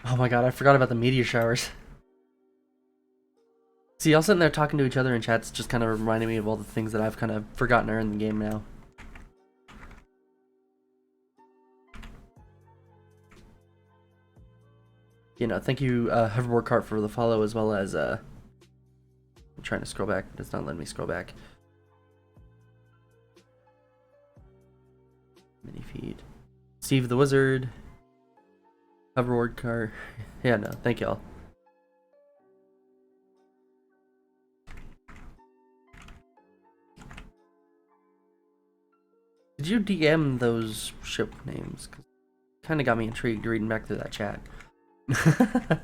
Oh my god, I forgot about the meteor showers. See, y'all sitting there talking to each other in chats just kind of reminded me of all the things that I've kind of forgotten are in the game now. You know, thank you, Hoverboard Cart, for the follow, as well as, I'm trying to scroll back. It's not letting me scroll back. Mini feed. Steve the Wizard. Hoverboard Cart. Yeah, no, thank y'all. Did you DM those ship names? 'Cause it kind of got me intrigued reading back through that chat. I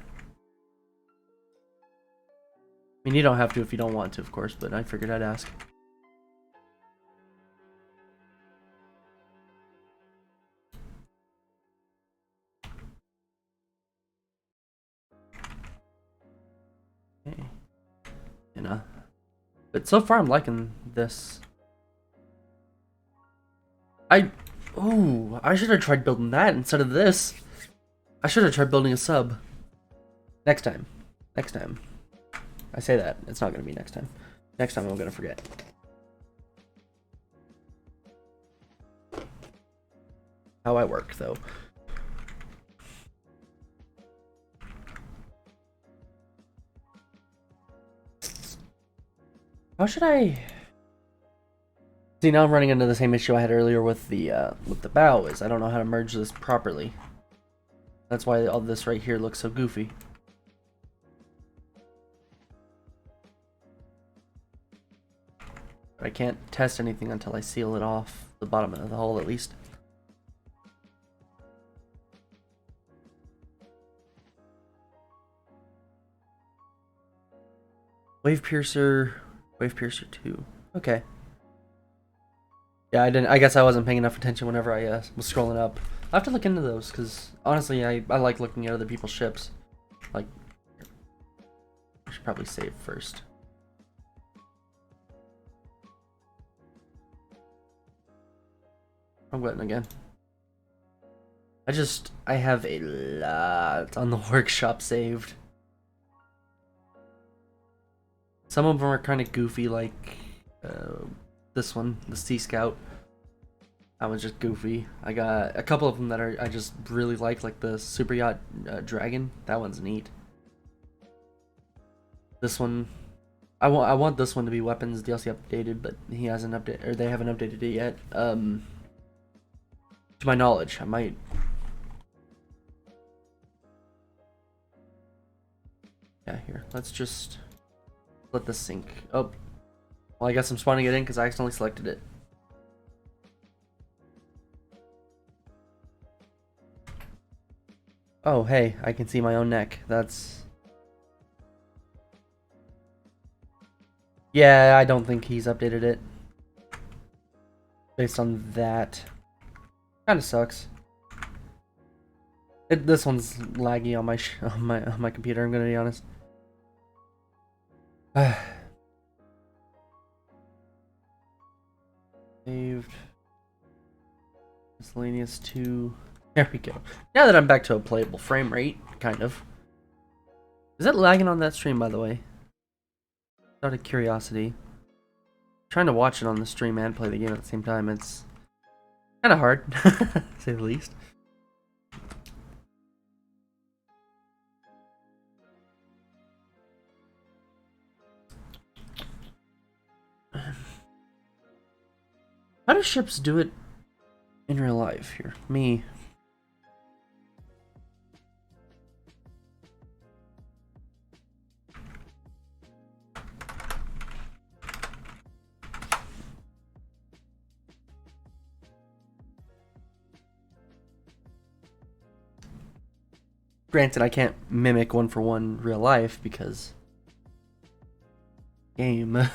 mean, you don't have to if you don't want to, of course, but I figured I'd ask. Okay. You know. But so far I'm liking this. I should have tried building that instead of this. I should have tried building a sub. Next time. Next time. I say that. It's not going to be next time. Next time I'm going to forget. How I work, though. How should I... See, now I'm running into the same issue I had earlier with the bow, is I don't know how to merge this properly. That's why all this right here looks so goofy. But I can't test anything until I seal it off the bottom of the hull, at least. Wave Piercer 2. Okay. Yeah, I guess I wasn't paying enough attention whenever I was scrolling up. I'll have to look into those, because honestly, I like looking at other people's ships. Like, I should probably save first. I'm going again. I have a lot on the workshop saved. Some of them are kind of goofy, like this one, the Sea Scout. That was just goofy. I got a couple of them that I just really like the Super Yacht Dragon. That one's neat. This one, I want this one to be weapons DLC updated, but he hasn't updated, or they haven't updated it yet. To my knowledge, I might. Yeah, here. Let's just let this sync. Oh, well, I guess I'm spawning it in because I accidentally selected it. Oh, hey, I can see my own neck. That's... Yeah, I don't think he's updated it. Based on that. Kinda sucks. This one's laggy on my computer, I'm gonna be honest. Saved. Miscellaneous 2. There we go. Now that I'm back to a playable frame rate, kind of. Is that lagging on that stream, by the way? Out of curiosity. Trying to watch it on the stream and play the game at the same time, it's kind of hard, to say the least. How do ships do it in real life here? Me. Granted, I can't mimic one for one real life because game.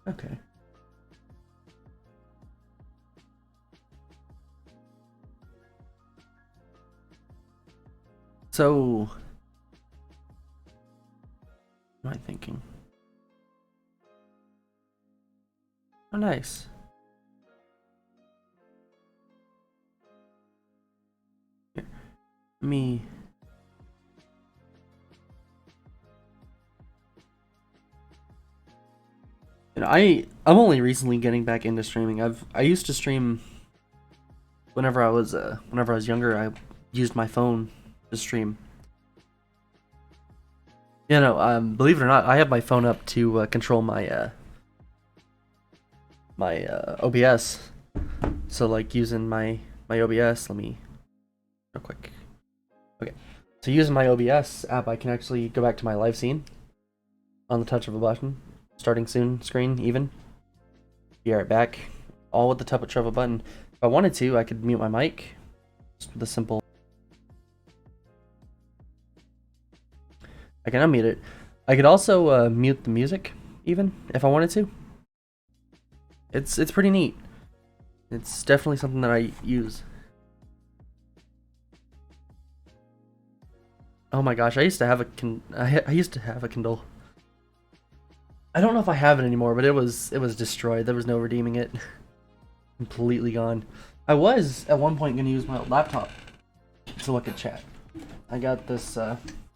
Okay. So, what am I thinking? Oh, nice. Here, me. And I'm only recently getting back into streaming. I used to stream whenever I was younger. I used my phone to stream. You know, believe it or not, I have my phone up to control my OBS. So like using my OBS, let me real quick. Okay, so using my OBS app, I can actually go back to my live scene on the touch of a button. Starting soon screen even. Be right back. All with the touch of a button. If I wanted to, I could mute my mic. Just with a simple. I can unmute it. I could also mute the music, even if I wanted to. It's pretty neat. It's definitely something that I use. Oh my gosh, I used to have a Kindle. I don't know if I have it anymore, but it was destroyed. There was no redeeming it. Completely gone. I was at one point gonna use my laptop to look at chat. I got this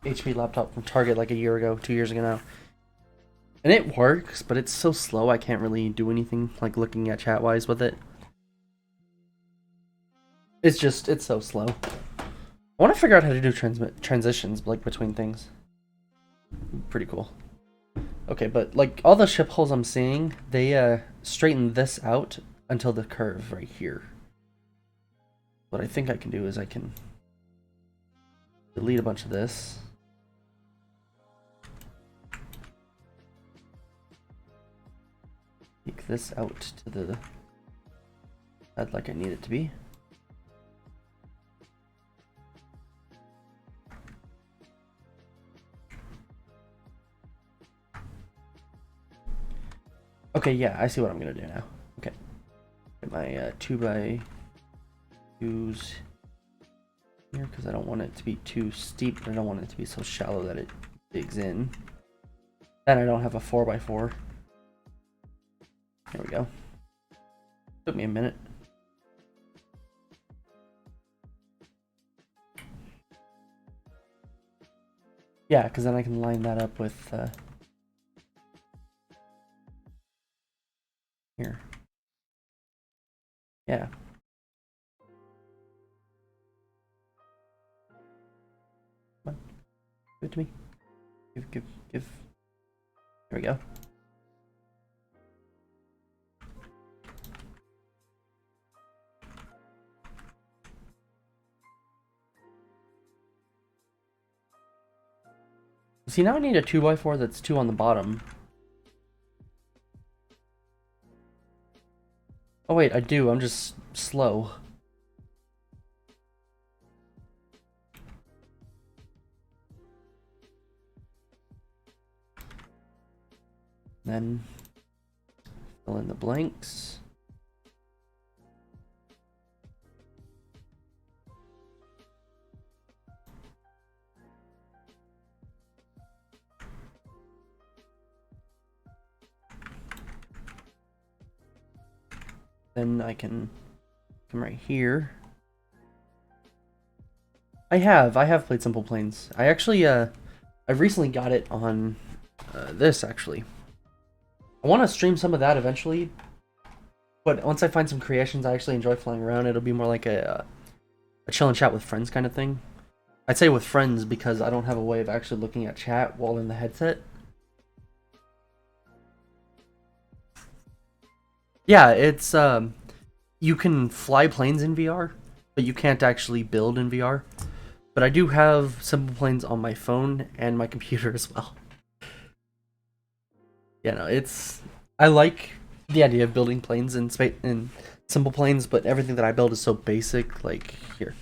HP laptop from Target like a year ago, 2 years ago now. And it works, but it's so slow I can't really do anything like looking at chat wise with it. It's so slow. I want to figure out how to do transitions like between things. Pretty cool. Okay, but like all the ship holes I'm seeing, they straighten this out until the curve right here. What I think I can do is I can delete a bunch of this. Take this out to the side like I need it to be. Okay, yeah, I see what I'm gonna do now. Okay, get my 2x2s here because I don't want it to be too steep, but I don't want it to be so shallow that it digs in. Then I don't have a 4x4. There we go. Took me a minute. Yeah, because then I can line that up with here. Yeah. Come on. Give it to me. Give. There we go. See, now I need a 2x4 that's 2 on the bottom. Oh wait, I do. I'm just slow. Then fill in the blanks. Then I can come right here. I have played Simple Planes. I actually I recently got it on this actually. I want to stream some of that eventually, but once I find some creations I actually enjoy flying around, it'll be more like a chill and chat with friends kind of thing. I'd say with friends because I don't have a way of actually looking at chat while in the headset. Yeah, it's you can fly planes in VR, but you can't actually build in VR. But I do have Simple Planes on my phone and my computer as well. Yeah, no, it's I like the idea of building planes in space in Simple Planes, but everything that I build is so basic. Like here,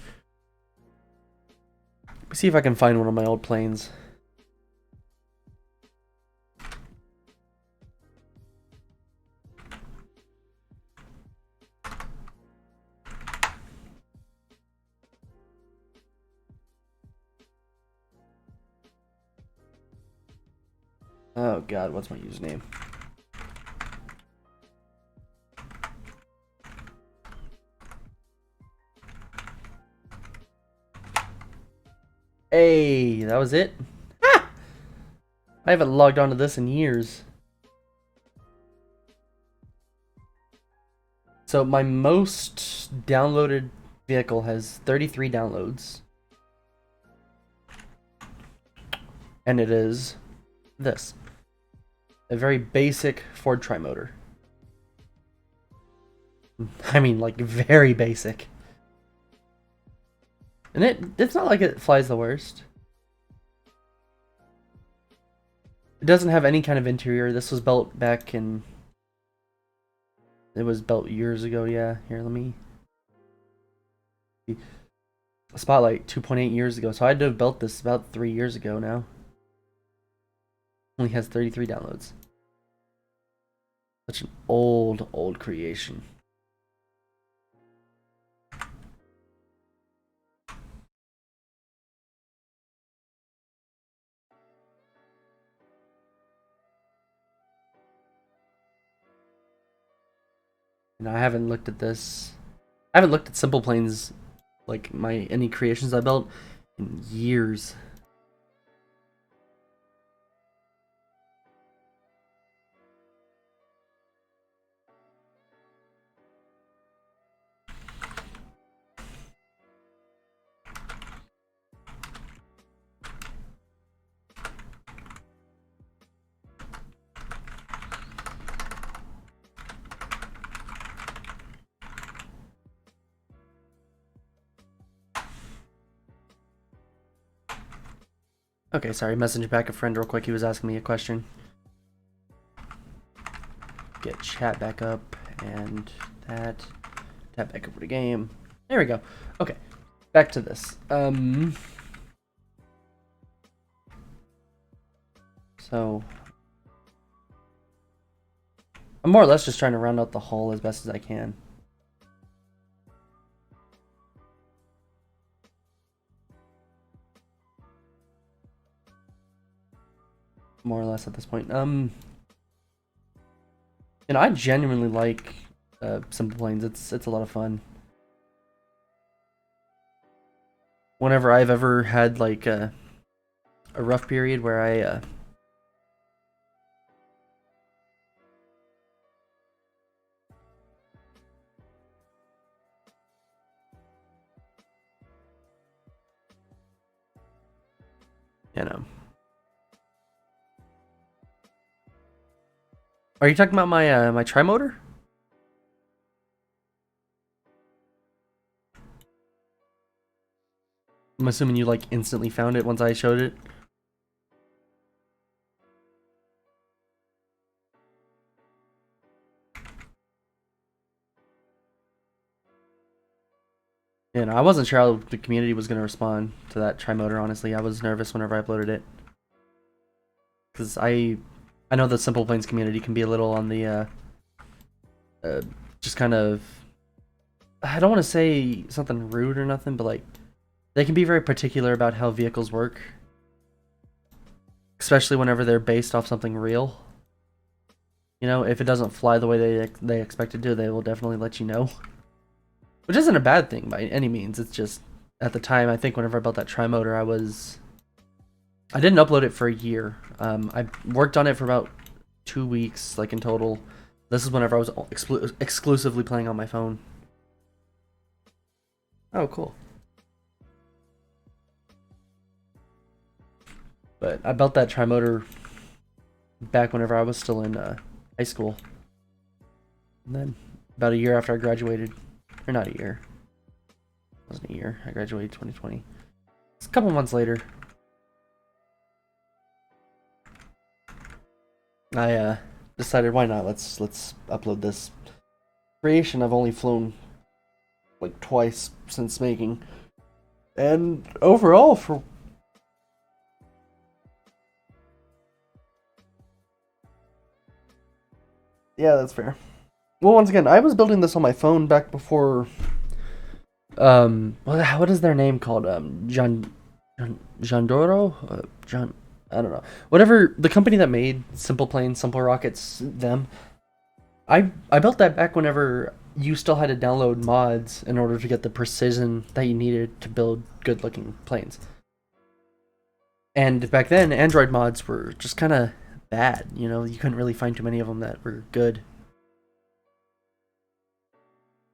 let me see if I can find one of my old planes. Oh god, what's my username? Hey, that was it? Ah! I haven't logged onto this in years. So my most downloaded vehicle has 33 downloads. And it is this. A very basic Ford Trimotor. I mean, like, very basic. And it's not like it flies the worst. It doesn't have any kind of interior. This was built back in... It was built years ago, yeah. Here, let me... Spotlight 2.8 years ago. So I had to have built this about 3 years ago now. Only has 33 downloads. Such an old creation. And I haven't looked at this. I haven't looked at Simple Planes, like any creations I built, in years. Okay, sorry, message back a friend real quick. He was asking me a question. Get chat back up and that. Tap back over to game. There we go. Okay, back to this. So I'm more or less just trying to round out the hull as best as I can. More or less at this point. And I genuinely like Simple Planes. It's a lot of fun. Whenever I've ever had like a rough period where I you know. Are you talking about my my tri-motor? I'm assuming you like instantly found it once I showed it. You know, I wasn't sure how the community was going to respond to that tri-motor, honestly. I was nervous whenever I uploaded it. Because I know the Simple Planes community can be a little on the, just kind of, I don't want to say something rude or nothing, but like, they can be very particular about how vehicles work. Especially whenever they're based off something real. You know, if it doesn't fly the way they expect it to, they will definitely let you know. Which isn't a bad thing by any means. It's just, at the time, I think whenever I built that tri-motor, I didn't upload it for a year. I worked on it for about 2 weeks, like in total. This is whenever I was exclusively playing on my phone. Oh, cool. But I built that tri-motor back whenever I was still in high school. And then about a year after I graduated, or not a year, it wasn't a year, I graduated 2020. It's a couple months later. I decided why not, let's upload this creation I've only flown like twice since making. And overall for yeah, that's fair. Well, once again, I was building this on my phone back before what is their name called? Jandoro? I don't know. Whatever, the company that made Simple Planes, Simple Rockets, them. I built that back whenever you still had to download mods in order to get the precision that you needed to build good looking planes. And back then, Android mods were just kind of bad, you know, you couldn't really find too many of them that were good.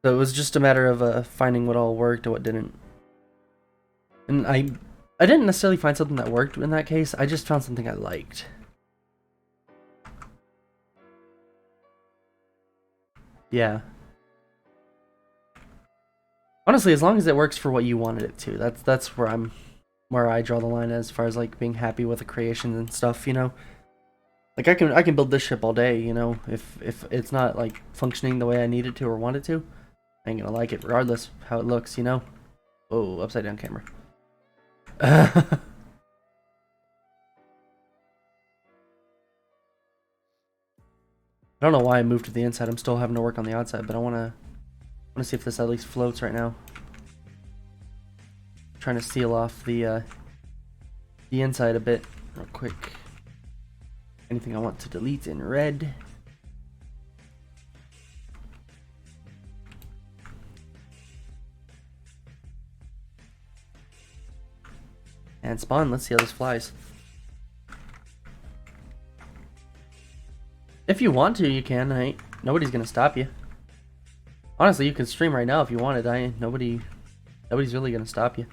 So it was just a matter of finding what all worked and what didn't. And I didn't necessarily find something that worked in that case, I just found something I liked. Yeah. Honestly, as long as it works for what you wanted it to, that's where I draw the line as far as like being happy with the creation and stuff, you know. Like I can build this ship all day, you know. If it's not like functioning the way I need it to or want it to, I ain't gonna like it regardless of how it looks, you know. Oh, upside down camera. I don't know why I moved to the inside. I'm still having to work on the outside, but I wanna see if this at least floats right now. Trying to seal off the inside a bit real quick. Anything I want to delete in red. And spawn, let's see how this flies. If you want to, you can. Nobody's gonna stop you. Honestly, you can stream right now if you wanted. Nobody's really gonna stop you.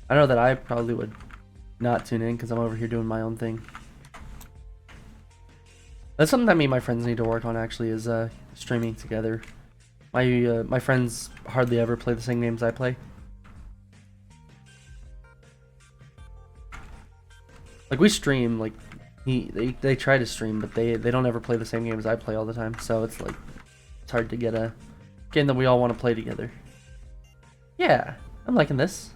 I know that I probably would not tune in because I'm over here doing my own thing. That's something that me and my friends need to work on actually, is streaming together. My friends hardly ever play the same games I play. Like we stream, like they try to stream, but they don't ever play the same games I play all the time. So it's like it's hard to get a game that we all want to play together. Yeah, I'm liking this.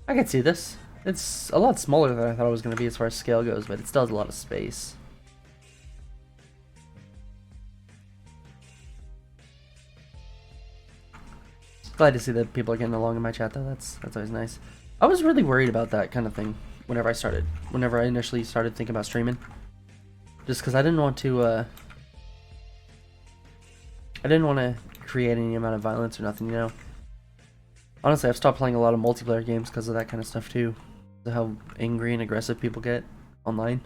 I can see this. It's a lot smaller than I thought it was going to be as far as scale goes, but it still has a lot of space. Glad to see that people are getting along in my chat though. That's always nice. I was really worried about that kind of thing whenever I initially started thinking about streaming. just because I didn't want to create any amount of violence or nothing, you know. Honestly, I've stopped playing a lot of multiplayer games because of that kind of stuff too. How angry and aggressive people get online.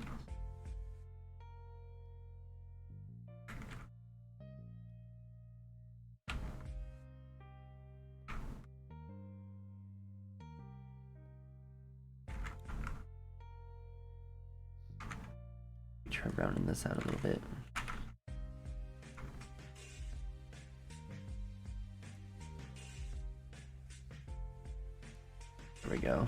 Try rounding this out a little bit. There we go.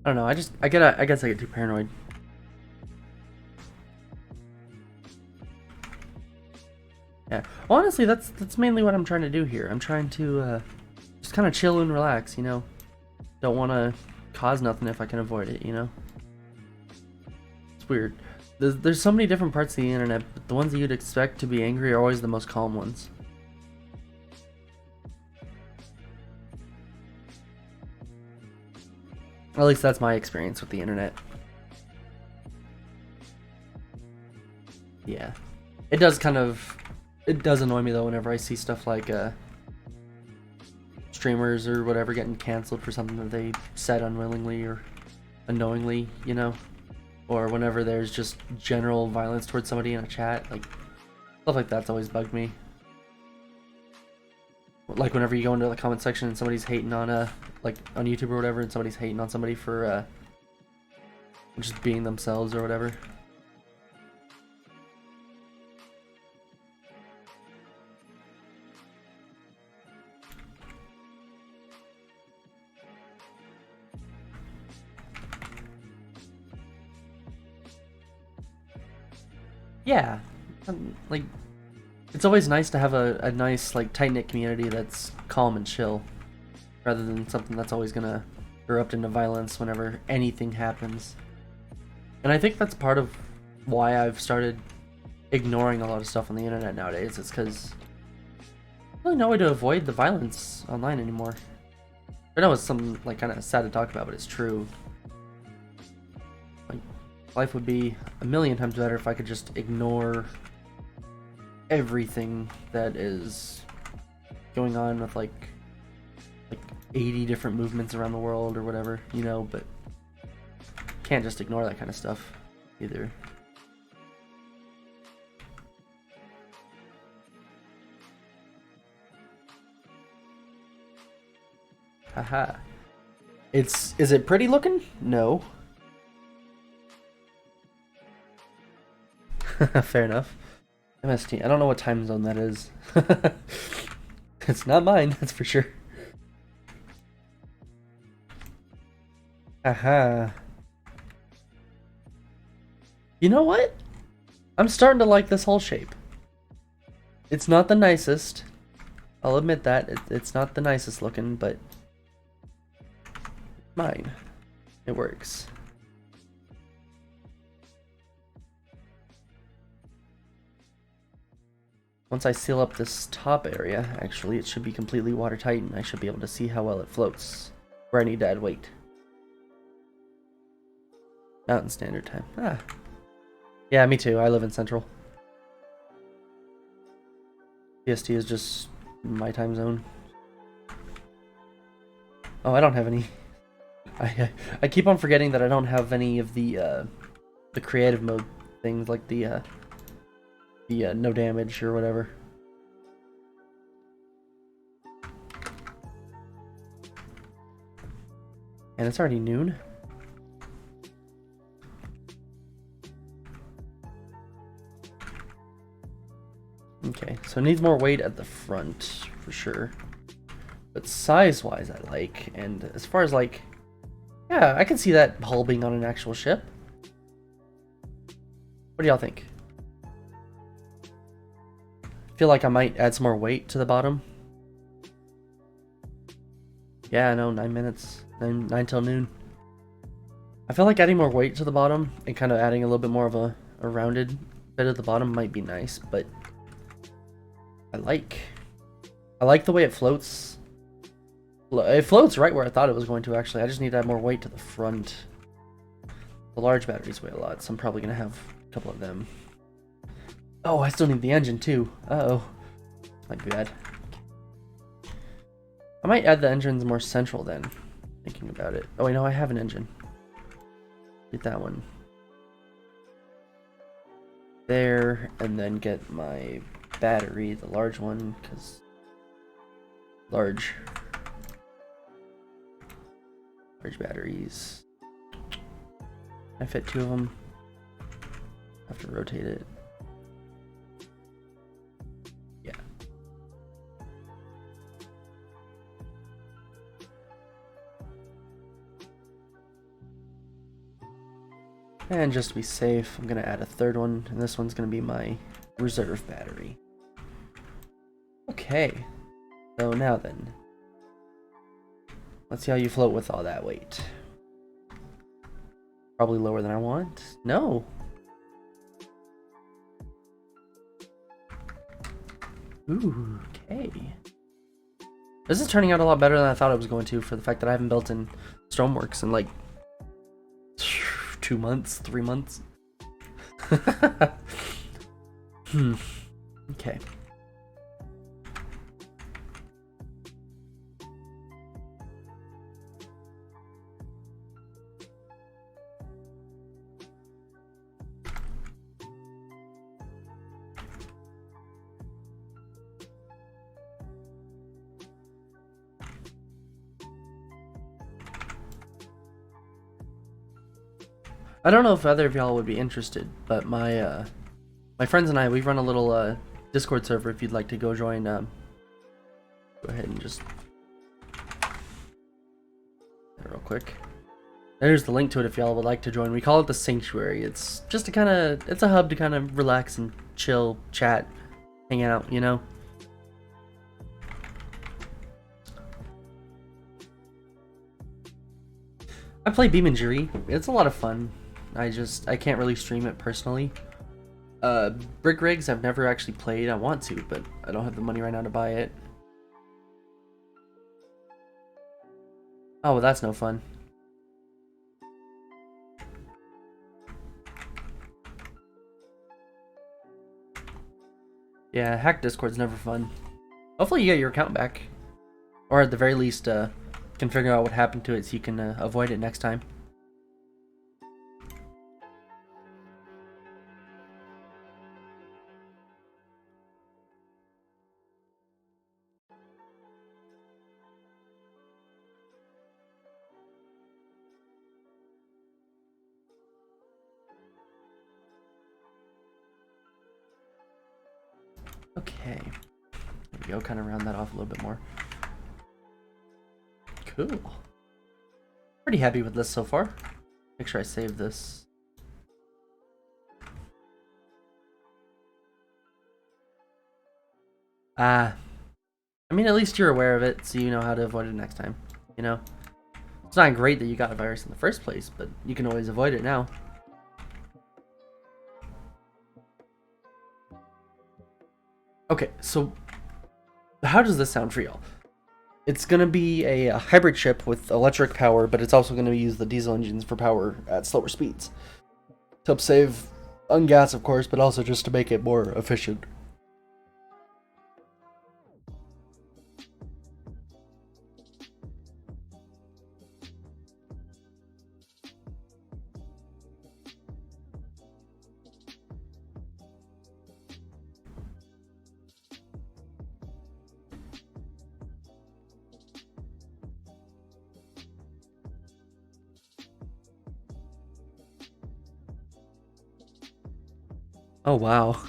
I don't know, I guess I get too paranoid. Yeah, honestly, that's mainly what I'm trying to do here. I'm trying to just kind of chill and relax, you know. Don't want to cause nothing if I can avoid it, you know. It's weird. There's so many different parts of the internet, but the ones that you'd expect to be angry are always the most calm ones. At least that's my experience with the internet. Yeah. It does annoy me though whenever I see stuff like streamers or whatever getting canceled for something that they said unwillingly or unknowingly, you know? Or whenever there's just general violence towards somebody in a chat, like stuff like that's always bugged me. Like whenever you go into the comment section and somebody's hating on like on YouTube or whatever, and somebody's hating on somebody for just being themselves or whatever. Yeah, like it's always nice to have a nice like tight-knit community that's calm and chill, rather than something that's always gonna erupt into violence whenever anything happens. And I think that's part of why I've started ignoring a lot of stuff on the internet nowadays. It's because there's really no way to avoid the violence online anymore. I know it's something like kind of sad to talk about, but it's true. Like, life would be a million times better if I could just ignore everything that is going on with like 80 different movements around the world or whatever, you know, but can't just ignore that kind of stuff either. Haha. Is it pretty looking? No. Fair enough. MST. I don't know what time zone that is. It's not mine, that's for sure. Aha. You know what? I'm starting to like this whole shape. It's not the nicest. I'll admit that. It's not the nicest looking, but mine. It works. Once I seal up this top area, actually, it should be completely watertight and I should be able to see how well it floats. Where I need to add weight. Mountain Standard Time. Ah. Yeah, me too. I live in Central. PST is just my time zone. Oh, I don't have any. I keep on forgetting that I don't have any of the creative mode things, like the no damage or whatever. And it's already noon. So it needs more weight at the front for sure. But size-wise, I like. And as far as like, yeah, I can see that hull being on an actual ship. What do y'all think? I feel like I might add some more weight to the bottom. Yeah, no, 9 minutes. 9 till noon. I feel like adding more weight to the bottom and kind of adding a little bit more of a rounded bit at the bottom might be nice, but I like the way it floats. It floats right where I thought it was going to, actually. I just need to add more weight to the front. The large batteries weigh a lot, so I'm probably going to have a couple of them. Oh, I still need the engine too. Uh-oh. Might be bad. I might add the engines more central then, thinking about it. Oh, wait, no, I have an engine. Get that one there, and then get my battery, the large one, because large batteries. I fit 2 of them. I have to rotate it. Yeah. And just to be safe, I'm going to add a third one, and this one's going to be my reserve battery. Okay, so now then, let's see how you float with all that weight. Probably lower than I want. No. Ooh, okay. This is turning out a lot better than I thought it was going to, for the fact that I haven't built in STORMWORKS in like 2 months, 3 months. Okay. I don't know if other of y'all would be interested, but my friends and I, we run a little Discord server. If you'd like to go join, go ahead and just real quick. There's the link to it if y'all would like to join. We call it the Sanctuary. It's just it's a hub to kind of relax and chill, chat, hang out, you know. I play BeamNG. It's a lot of fun. I can't really stream it personally. Brick Rigs I've never actually played. I want to, but I don't have the money right now to buy it. Oh, well, that's no fun. Yeah, hack Discord's never fun. Hopefully you get your account back. Or at the very least, can figure out what happened to it so you can avoid it next time. Okay, there we go, kind of round that off a little bit more. Cool. Pretty happy with this so far. Make sure I save this. I mean, at least you're aware of it, so you know how to avoid it next time, you know? It's not great that you got a virus in the first place, but you can always avoid it now. Okay, so how does this sound for y'all? It's going to be a hybrid ship with electric power, but it's also going to use the diesel engines for power at slower speeds. To help save on gas, of course, but also just to make it more efficient. Oh, wow.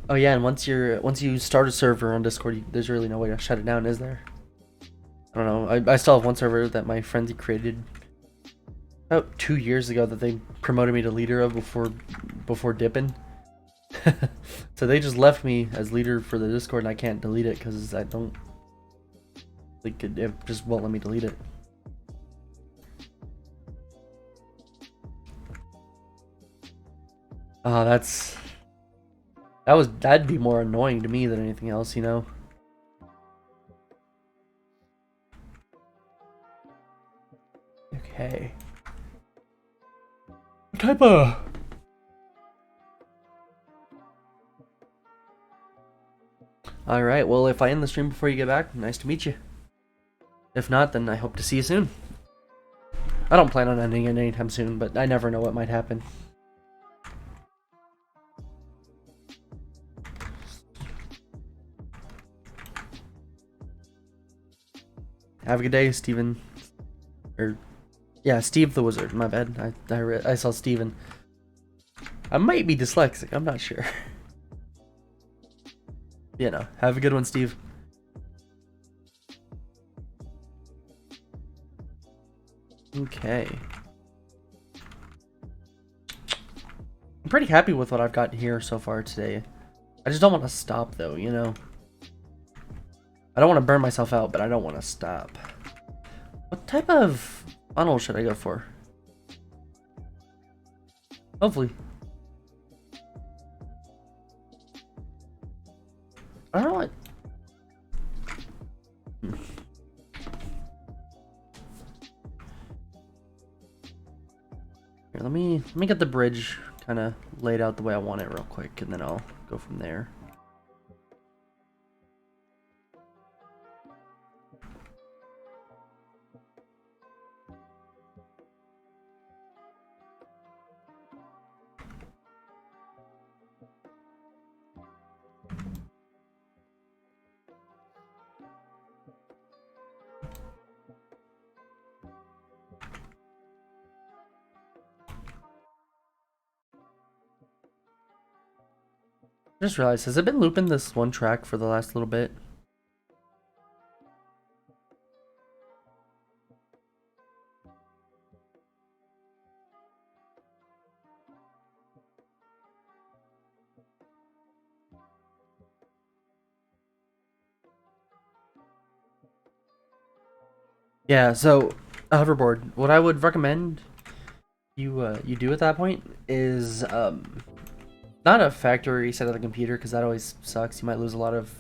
Oh yeah, and once you start a server on Discord, there's really no way to shut it down, is there? I don't know. I still have one server that my friends created about 2 years ago that they promoted me to leader of before dipping. So they just left me as leader for the Discord, and I can't delete it because I don't. Like it just won't let me delete it. Oh, that'd be more annoying to me than anything else, you know. Okay. What type of... Alright, well, if I end the stream before you get back, nice to meet you. If not, then I hope to see you soon. I don't plan on ending it anytime soon, but I never know what might happen. Have a good day, Steven. Yeah, Steve the Wizard, my bad. I saw Steven. I might be dyslexic, I'm not sure. You know, have a good one, Steve. Okay. I'm pretty happy with what I've got here so far today. I just don't want to stop though, you know. I don't want to burn myself out, but I don't want to stop. What type of funnel should I go for? Hopefully. I don't know what. Here, let me get the bridge kind of laid out the way I want it real quick, and then I'll go from there. Just realized, has it been looping this one track for the last little bit? Yeah, so a hoverboard. What I would recommend you do at that point is not a factory reset of the computer, because that always sucks. You might lose a lot of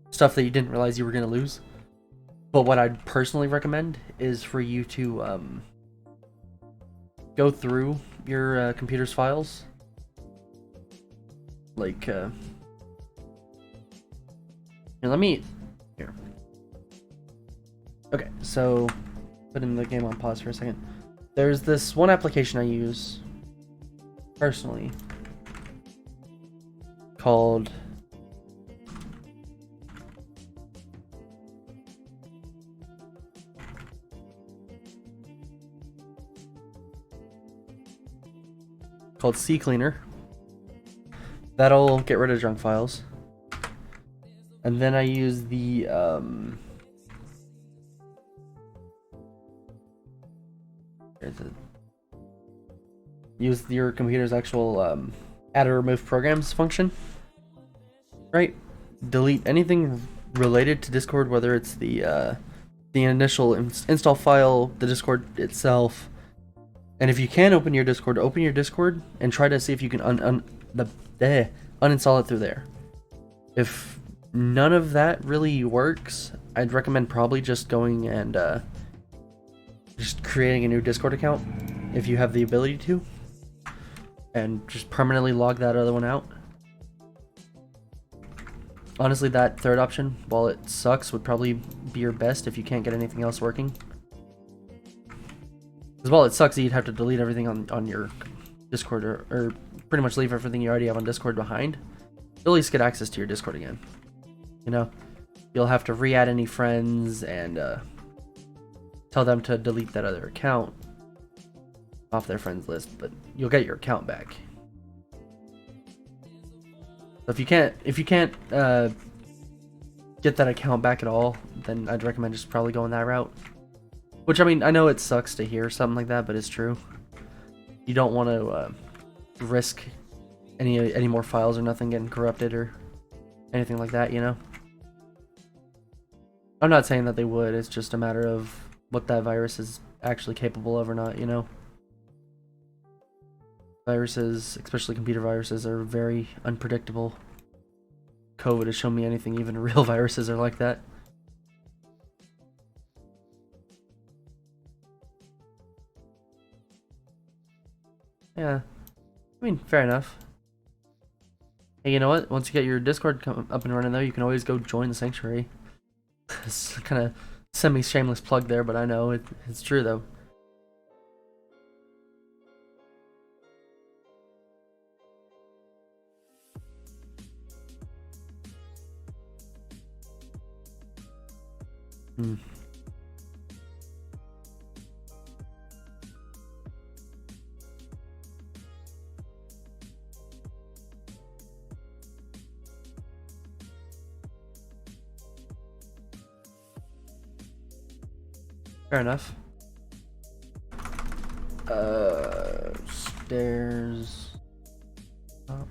stuff that you didn't realize you were gonna lose. But what I'd personally recommend is for you to go through your computer's files, like here, here. Okay, so putting the game on pause for a second. There's this one application I use personally called CCleaner. That'll get rid of junk files. And then I use the use your computer's actual add or remove programs function. Right? Delete anything related to Discord, whether it's the initial install file, the Discord itself. And if you can open your Discord and try to see if you can uninstall it through there. If none of that really works, I'd recommend probably just going and just creating a new Discord account if you have the ability to, and just permanently log that other one out. Honestly, that third option, while it sucks, would probably be your best if you can't get anything else working. Because while it sucks that you'd have to delete everything on your Discord, or pretty much leave everything you already have on Discord behind, you'll at least get access to your Discord again. You know, you'll have to re-add any friends and tell them to delete that other account off their friends list, but you'll get your account back. So if you can't get that account back at all, then I'd recommend just probably going that route. Which, I mean, I know it sucks to hear something like that, but it's true. You don't want to risk any more files or nothing getting corrupted or anything like that, you know? I'm not saying that they would, it's just a matter of what that virus is actually capable of or not, you know? Viruses, especially computer viruses, are very unpredictable. COVID has shown me anything, even real viruses are like that. Yeah, I mean, fair enough. Hey, you know what? Once you get your Discord up and running though, you can always go join the Sanctuary. It's kind of semi-shameless plug there, but I know it's true though. Hmm. Fair enough. Stairs. Oh.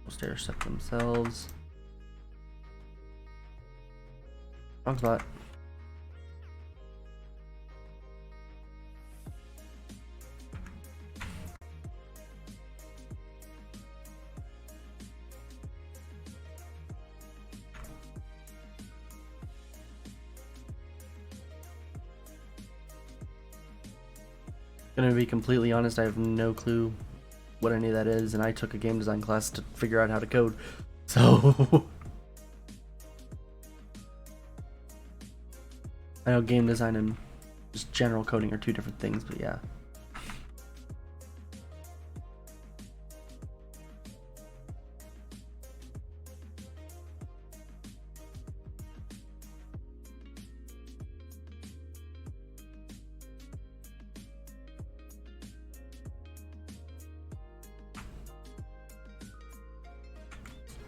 Stairs set themselves. Wrong spot. Gonna be completely honest, I have no clue what any of that is, and I took a game design class to figure out how to code. So I know game design and just general coding are two different things, but yeah.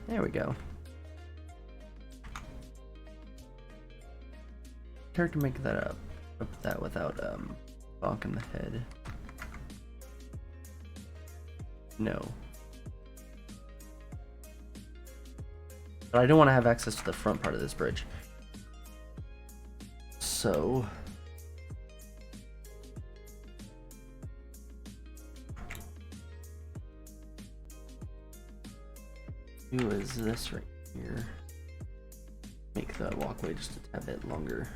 There we go. Character make that up that without bonking the head. No. But I don't want to have access to the front part of this bridge. So who is this right here? Make the walkway just a tad bit longer.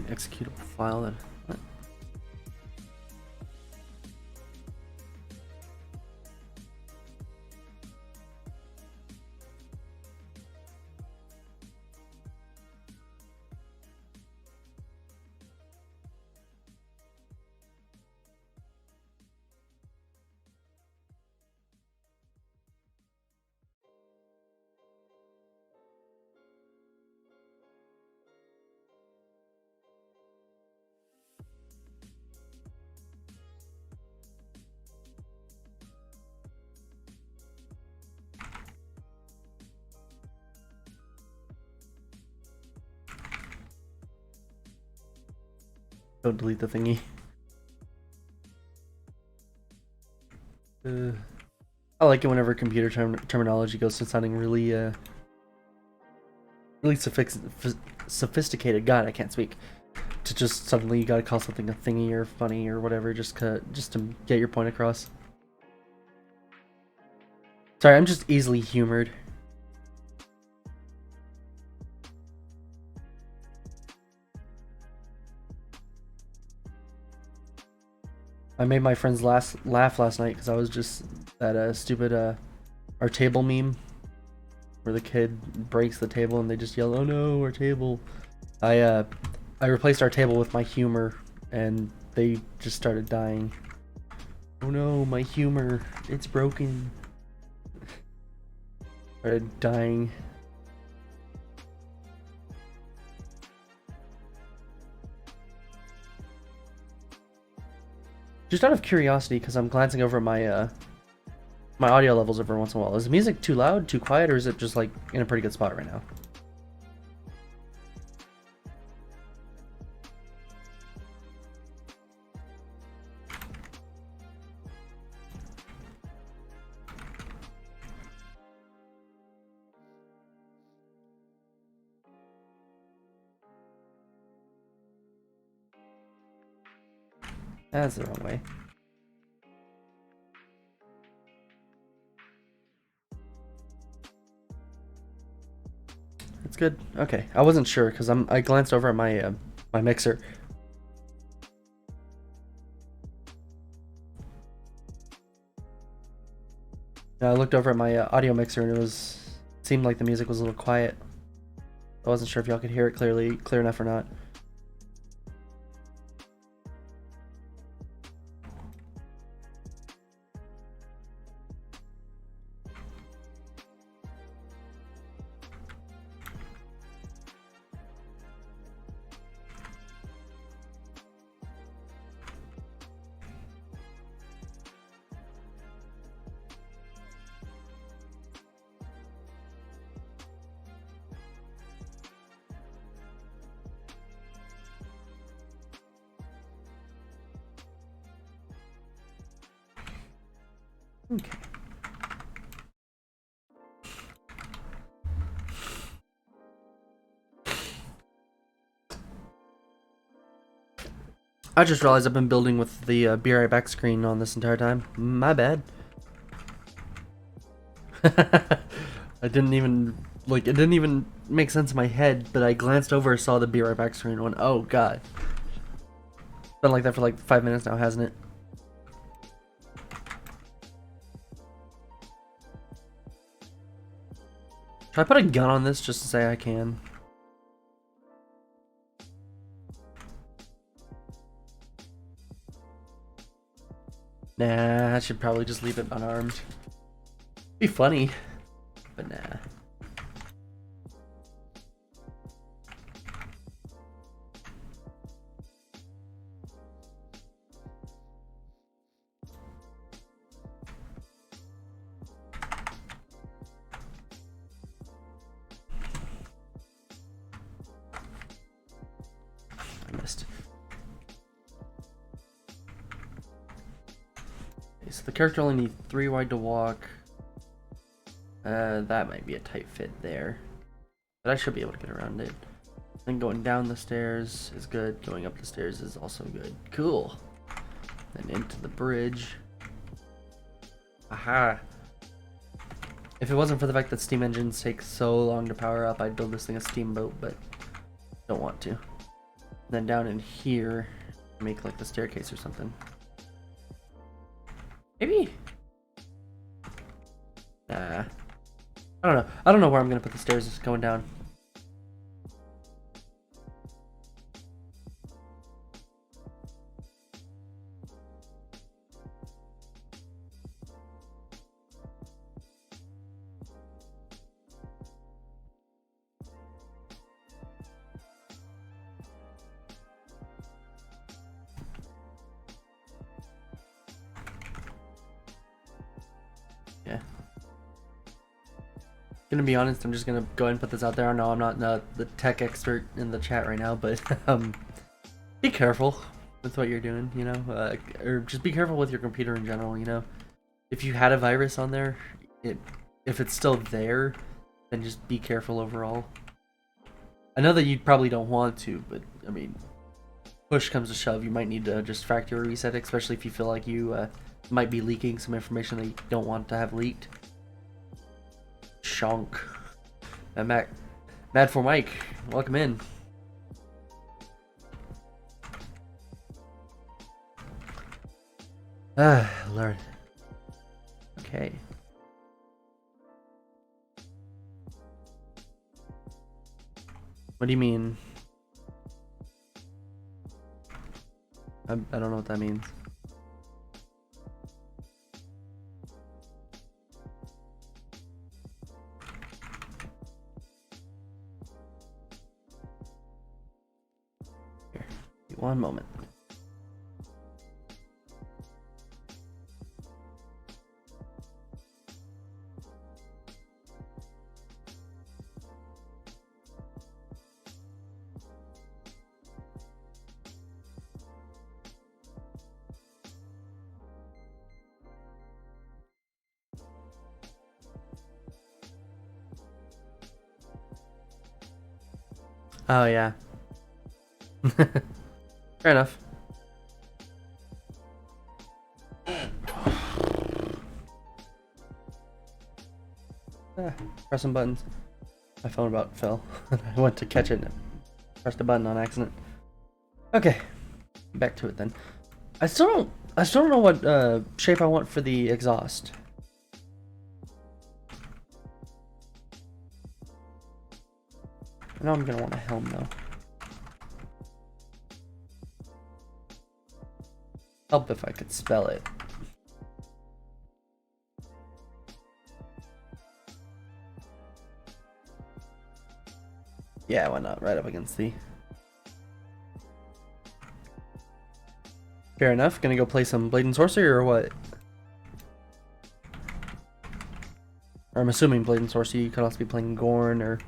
Executable file that what? Don't delete the thingy. I like it whenever computer terminology goes to sounding really, really sophisticated. God, I can't speak. to just suddenly you gotta call something a thingy or funny or whatever just to get your point across. Sorry, I'm just easily humored. I made my friends laugh last night because I was just that stupid our table meme where the kid breaks the table and they just yell, "Oh no, our table!" I replaced our table with my humor and they just started dying. Oh no, my humor, it's broken. Started dying. Just out of curiosity, because I'm glancing over my my audio levels every once in a while. Is the music too loud, too quiet, or is it just like in a pretty good spot right now? That's the wrong way. It's good. Okay, I wasn't sure because I glanced over at my my mixer. I looked over at my audio mixer and it seemed like the music was a little quiet. I wasn't sure if y'all could hear it clear enough or not. Okay. I just realized I've been building with the Be Right Back screen on this entire time. My bad. I didn't even, like, it didn't even make sense in my head, but I glanced over, saw the Be Right Back screen and went, oh god. It's been like that for like 5 minutes now, hasn't it? Should I put a gun on this just to say I can? Nah, I should probably just leave it unarmed. Be funny, but nah. I missed. Okay, so the character only needs 3 wide to walk. That might be a tight fit there. But I should be able to get around it. Then going down the stairs is good. Going up the stairs is also good. Cool. Then into the bridge. Aha! If it wasn't for the fact that steam engines take so long to power up, I'd build this thing a steamboat, but don't want to. Then down in here, make like the staircase or something. Maybe? Nah. I don't know. I don't know where I'm gonna put the stairs going down. Yeah. Gonna be honest, I'm just gonna go ahead and put this out there. I know I'm not the tech expert in the chat right now, but be careful with what you're doing, you know, or just be careful with your computer in general, you know. If you had a virus on there, if it's still there, then just be careful overall. I know that you probably don't want to, but I mean, push comes to shove, you might need to just factory reset it, especially if you feel like you might be leaking some information that you don't want to have leaked. Shonk. Mad for Mike, welcome in. Ah, Lord. Okay. What do you mean? I don't know what that means. Here, one moment. Oh yeah. Fair enough. Press some buttons. My phone about fell. I went to catch it and pressed a button on accident. Okay, back to it then. I still don't know what shape I want for the exhaust. I know I'm gonna want a helm though. Help if I could spell it. Yeah, why not? Right up against the. Fair enough. Gonna go play some Blade and Sorcery or what? Or I'm assuming Blade and Sorcery. You could also be playing Gorn or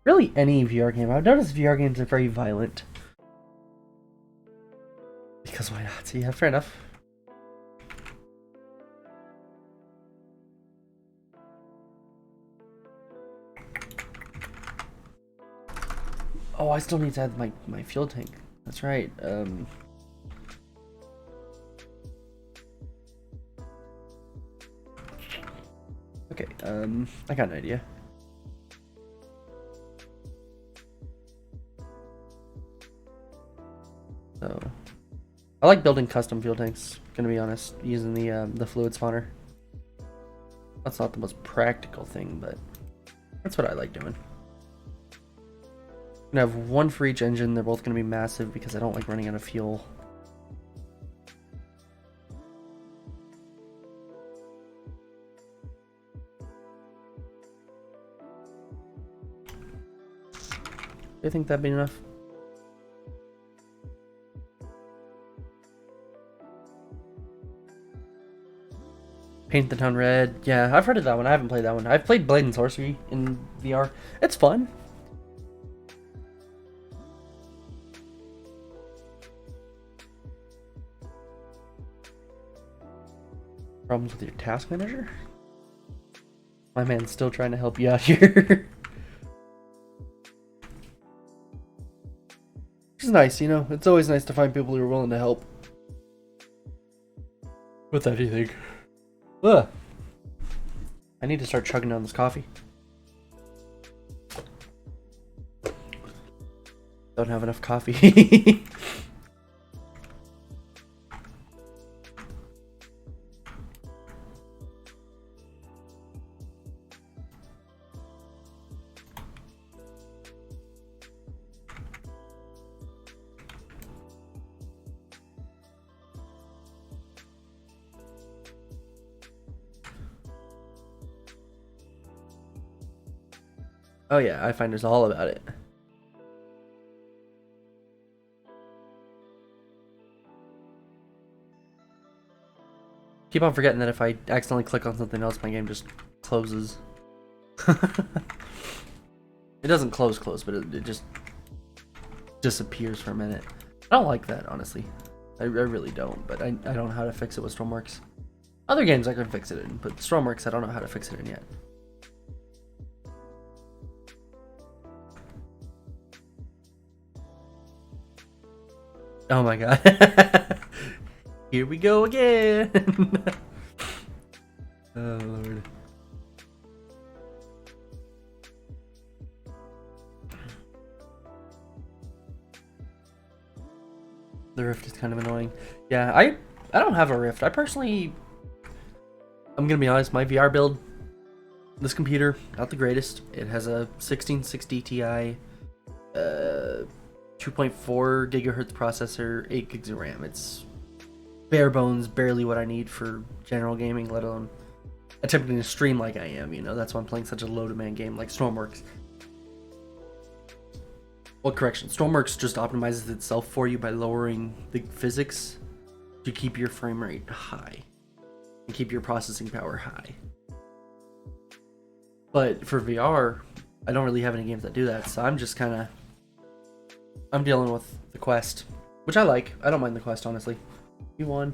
really any VR game. I've noticed VR games are very violent. Because why not? So yeah, fair enough. Oh, I still need to add my fuel tank. That's right. Okay, I got an idea. So, I like building custom fuel tanks, gonna be honest, using the fluid spawner. That's not the most practical thing, but that's what I like doing. I'm gonna have one for each engine. They're both gonna be massive because I don't like running out of fuel. Do you think that'd be enough? Paint the Town Red. Yeah, I've heard of that one. I haven't played that one. I've played Blade and Sorcery in VR. It's fun. Problems with your task manager? My man's still trying to help you out here. Which is nice, you know? It's always nice to find people who are willing to help. With anything. Ugh. I need to start chugging down this coffee. Don't have enough coffee. Oh yeah, I find it's all about it. Keep on forgetting that if I accidentally click on something else, my game just closes. It doesn't close, but it just disappears for a minute. I don't like that, honestly. I really don't, but I don't know how to fix it with STORMWORKS. Other games I can fix it in, but STORMWORKS I don't know how to fix it in yet. Oh my god. Here we go again. Oh lord. The Rift is kind of annoying. Yeah, I don't have a Rift. I personally, I'm gonna be honest, my VR build, this computer, not the greatest. It has a 1660 Ti, 2.4 gigahertz processor, 8 gigs of RAM. It's bare bones, barely what I need for general gaming, let alone attempting to stream like I am, you know. That's why I'm playing such a low demand game like STORMWORKS. Well, correction, STORMWORKS just optimizes itself for you by lowering the physics to keep your frame rate high and keep your processing power high. But for VR, I don't really have any games that do that, so I'm just kind of, I'm dealing with the Quest, which I like. I don't mind the Quest, honestly. You won.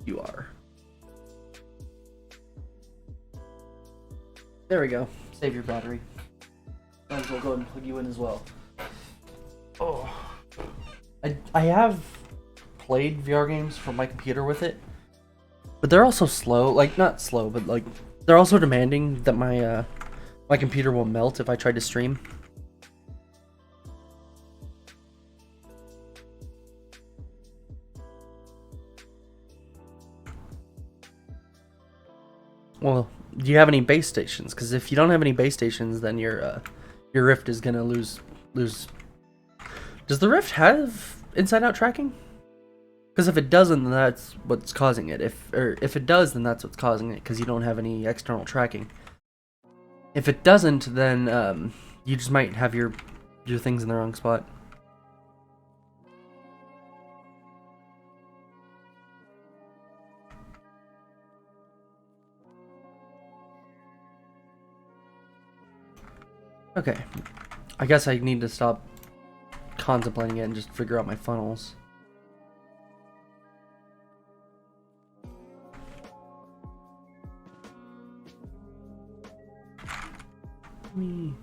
You are. There we go. Save your battery. Might as well go ahead and plug you in as well. Oh. I have played VR games from my computer with it, but they're also slow. Like, not slow, but like, they're also demanding that my my computer will melt if I try to stream. Well, do you have any base stations? Because if you don't have any base stations, then your Rift is gonna lose. Does the Rift have inside-out tracking? Because if it doesn't, then that's what's causing it. If it does, then that's what's causing it. Because you don't have any external tracking. If it doesn't, then you just might have your things in the wrong spot. Okay, I guess I need to stop contemplating it and just figure out my funnels. Me.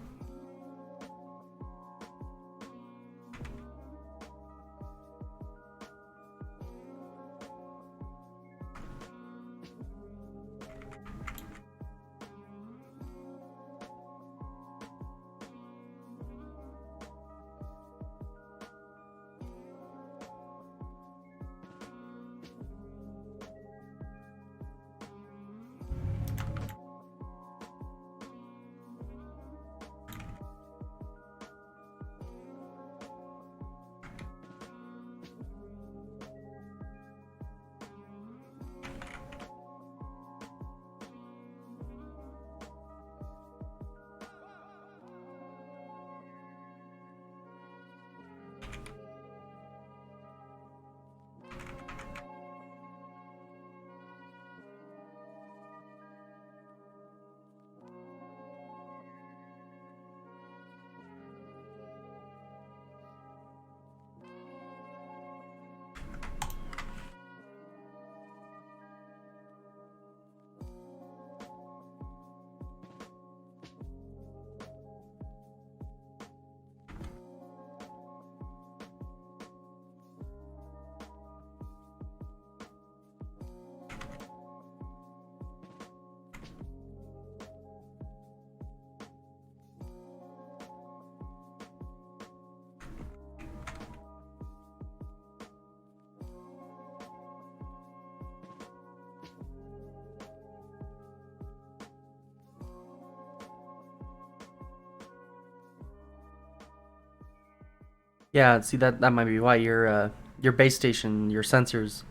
Yeah, see that might be why your base station, your sensors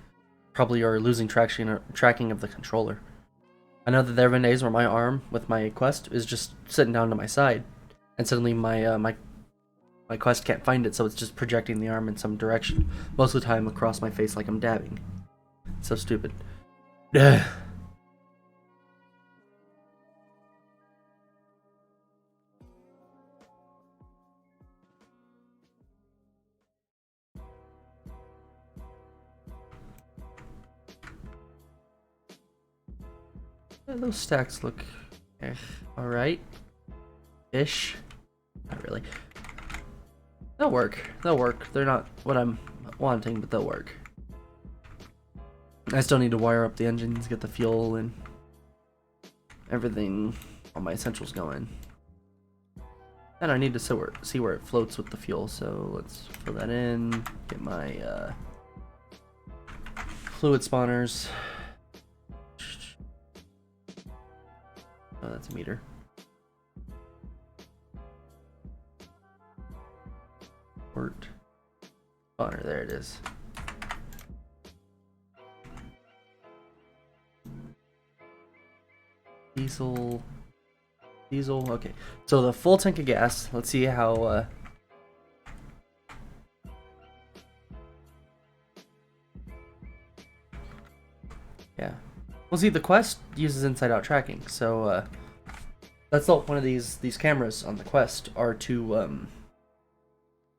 probably are losing tracking of the controller. I know that there have been days where my arm with my Quest is just sitting down to my side, and suddenly my Quest can't find it, so it's just projecting the arm in some direction. Most of the time across my face like I'm dabbing. So stupid. Yeah, those stacks look alright. Ish. Not really. They'll work. They'll work. They're not what I'm wanting, but they'll work. I still need to wire up the engines, get the fuel and everything, all my essentials going. And I need to see where it floats with the fuel, so let's fill that in, get my fluid spawners. Oh, that's a meter. Port spawner, there it is. Diesel, okay. So the full tank of gas, let's see how, yeah. Well, see, the Quest uses inside-out tracking, so, that's all one of these cameras on the Quest are to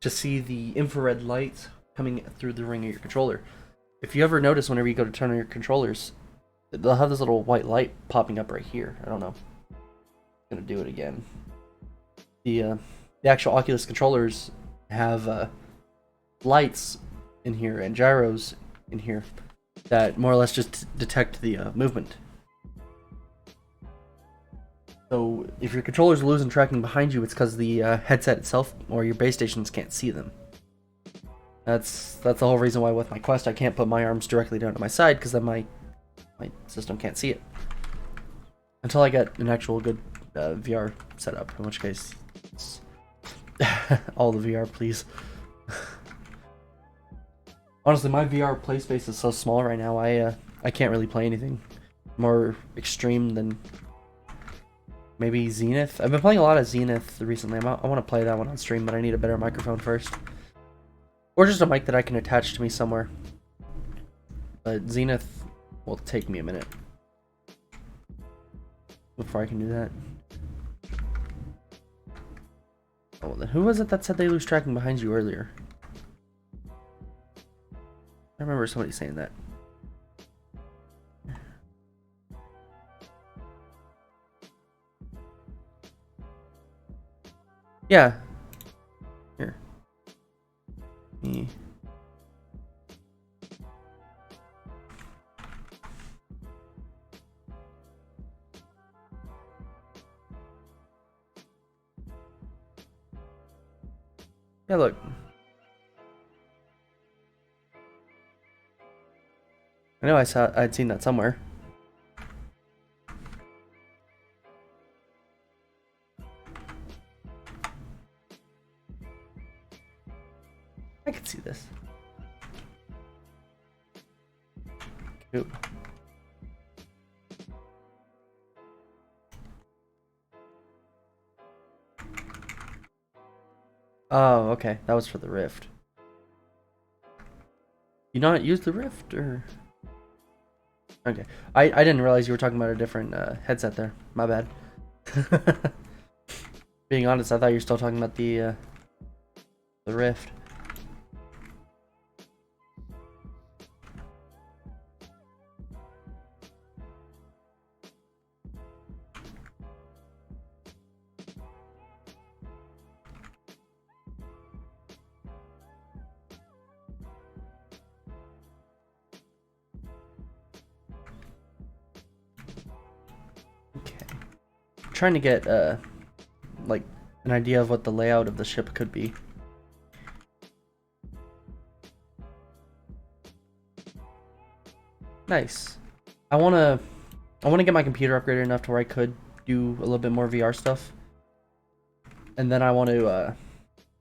see the infrared light coming through the ring of your controller. If you ever notice whenever you go to turn on your controllers, they'll have this little white light popping up right here. I don't know. I'm gonna do it again. The actual Oculus controllers have lights in here and gyros in here that more or less just detect the movement. So if your controllers are losing tracking behind you, it's because the headset itself or your base stations can't see them. That's the whole reason why with my Quest I can't put my arms directly down to my side, because then my system can't see it. Until I get an actual good VR setup, in which case, all the VR, please. Honestly, my VR play space is so small right now, I can't really play anything more extreme than maybe Zenith. I've been playing a lot of Zenith recently. I want to play that one on stream, but I need a better microphone first. Or just a mic that I can attach to me somewhere. But Zenith will take me a minute before I can do that. Oh, then who was it that said they lose tracking behind you earlier? I remember somebody saying that. Yeah. Here. Me. Yeah, look. I know I'd seen that somewhere. I can see this. Cool. Oh, okay. That was for the Rift. You not use the Rift, or? Okay. I didn't realize you were talking about a different headset there. My bad. Being honest, I thought you were still talking about the Rift. Trying to get like an idea of what the layout of the ship could be. Nice. I wanna get my computer upgraded enough to where I could do a little bit more VR stuff, and then I want to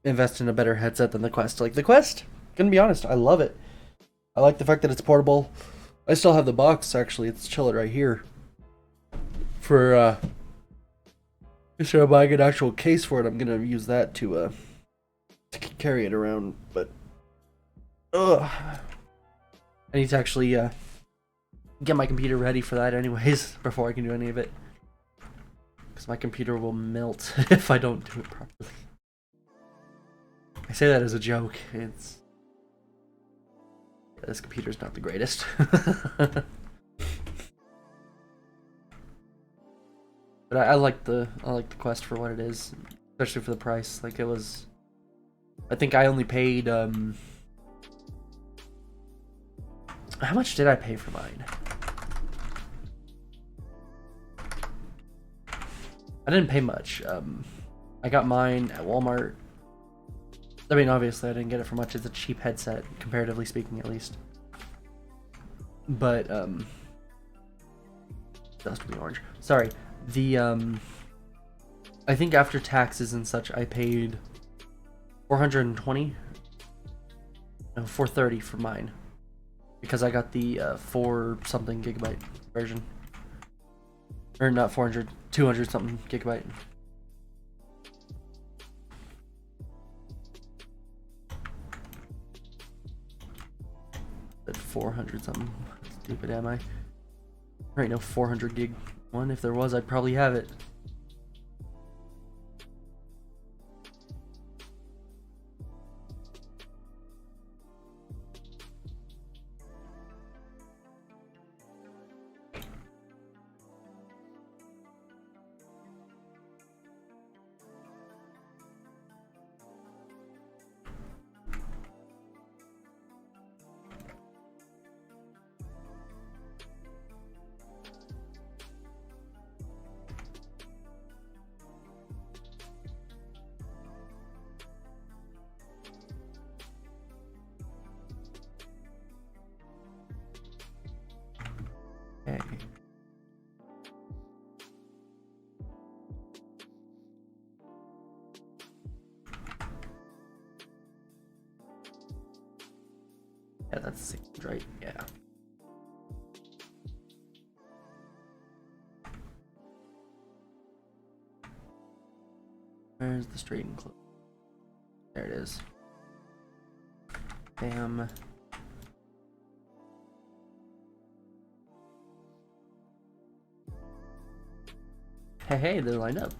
invest in a better headset than the Quest. Like the Quest, gonna be honest, I love it. I like the fact that it's portable. I still have the box actually. It's chilling right here. For instead of buying an actual case for it, I'm gonna use that to carry it around. But I need to actually get my computer ready for that, anyways, before I can do any of it. Because my computer will melt if I don't do it properly. I say that as a joke. It's this computer's not the greatest. But I like the Quest for what it is, especially for the price. Like it was I think I only paid, how much did I pay for mine? I didn't pay much. I got mine at Walmart. I mean, obviously I didn't get it for much. It's a cheap headset, comparatively speaking, at least. But, dust to be orange. Sorry. The, I think after taxes and such, I paid 420. No, 430 for mine. Because I got the 4 something gigabyte version. Or not 400, 200 something gigabyte. At 400 something. Stupid am I? There ain't no 400 gig one. If there was, I'd probably have it. Okay. Yeah, that's 6, right? Yeah. Where's the straight and close? There it is. Bam. Hey, they're lined up.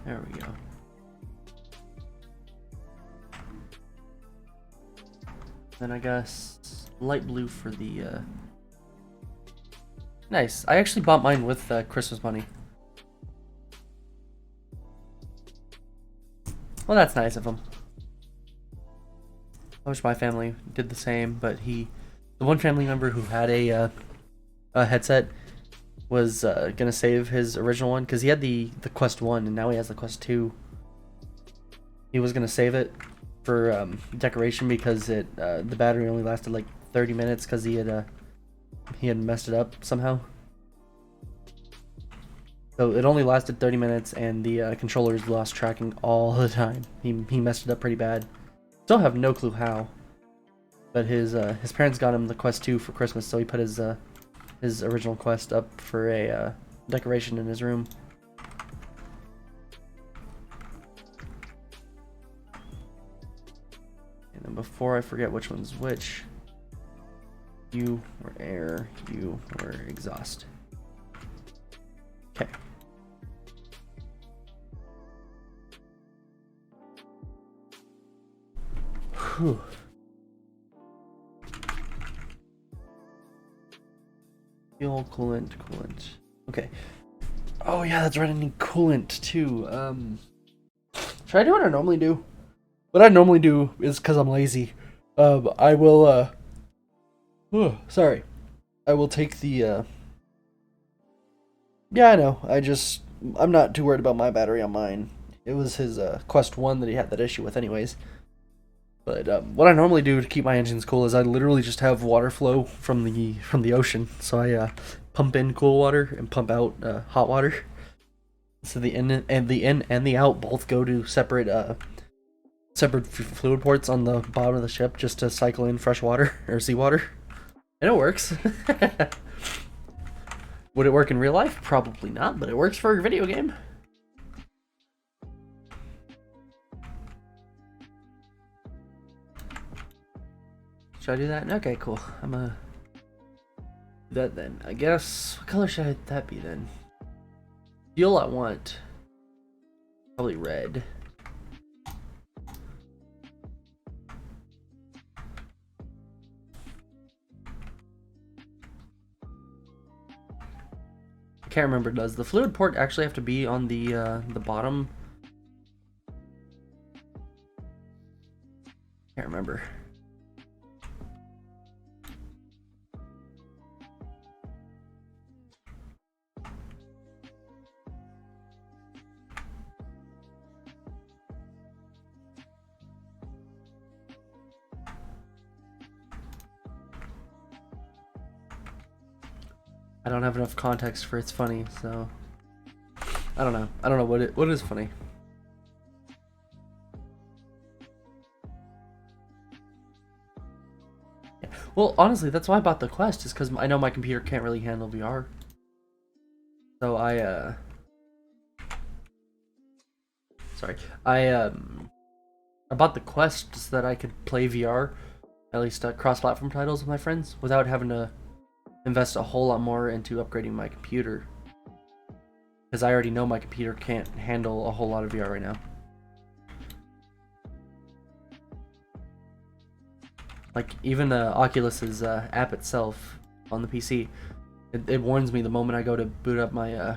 There we go. Then I guess light blue for the nice. I actually bought mine with Christmas money. Well, that's nice of him. I wish my family did the same, but the one family member who had a headset was gonna save his original one because he had the Quest 1 and now he has the Quest 2. He was gonna save it for decoration because the battery only lasted like 30 minutes because he had messed it up somehow. So it only lasted 30 minutes and the controllers lost tracking all the time. He messed it up pretty bad. Still have no clue how. But his parents got him the Quest 2 for Christmas, so he put his original Quest up for a decoration in his room. And then before I forget which one's which, you were air, you were exhaust. Okay. Whew. Fuel, coolant. Okay. Oh yeah, that's right, I need coolant too. Should I do what I normally do? What I normally do is, because I'm lazy, I will, sorry. I will take the, yeah, I know, I'm not too worried about my battery on mine. It was his, Quest 1 that he had that issue with anyways. But, what I normally do to keep my engines cool is I literally just have water flow from the ocean. So I, pump in cool water and pump out, hot water. So the in and the out both go to separate fluid ports on the bottom of the ship just to cycle in fresh water or seawater, and it works. Would it work in real life? Probably not, but it works for a video game. Should I do that? Okay, cool. I'm gonna do that then. I guess, what color should that be then? Fuel I want Probably red. I can't remember. Does the fluid port actually have to be on the bottom? Can't remember. I don't have enough context for it's funny, so I don't know. I don't know what is funny. Yeah. Well, honestly, that's why I bought the Quest, is because I know my computer can't really handle VR. So sorry, I bought the Quest so that I could play VR, at least cross-platform titles with my friends, without having to invest a whole lot more into upgrading my computer. Because I already know my computer can't handle a whole lot of VR right now. Like, even Oculus's app itself on the PC, it warns me the moment I go to boot up my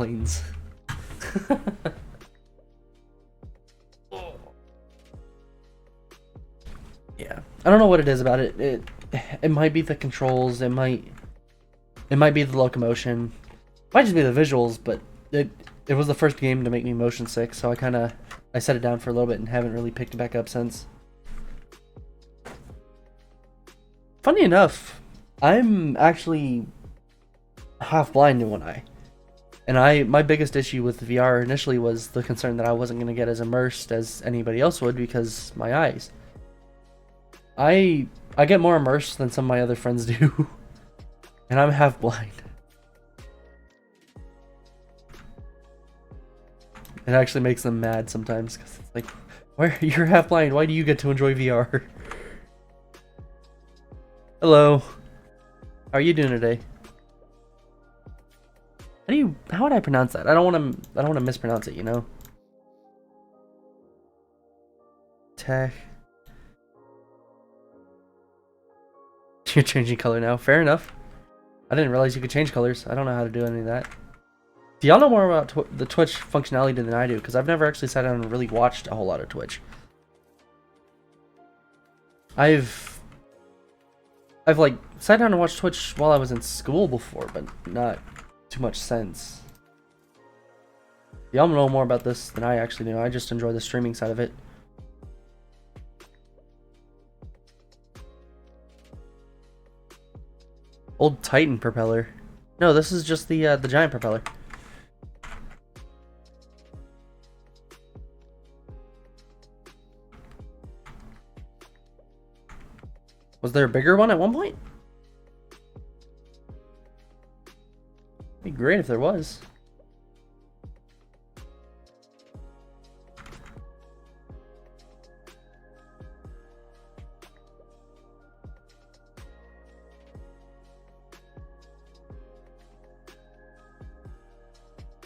planes. Yeah, I don't know what it is about it. It might be the controls. It might be the locomotion. It might just be the visuals. But it was the first game to make me motion sick, so I set it down for a little bit and haven't really picked it back up since. Funny enough, I'm actually half blind in one eye. And my biggest issue with VR initially was the concern that I wasn't going to get as immersed as anybody else would because my eyes. I get more immersed than some of my other friends do. And I'm half blind. It actually makes them mad sometimes because it's like, why you're half blind? Why do you get to enjoy VR? Hello. How are you doing today? How would I pronounce that? I don't want to mispronounce it, you know. Tech. You're changing color now. Fair enough. I didn't realize you could change colors. I don't know how to do any of that. Do y'all know more about the Twitch functionality than I do? Because I've never actually sat down and really watched a whole lot of Twitch. I've like sat down and watched Twitch while I was in school before, but not too much sense. Y'all know more about this than I actually do. I just enjoy the streaming side of it. Old Titan propeller. No, this is just the giant propeller. Was there a bigger one at one point? It'd be great if there was.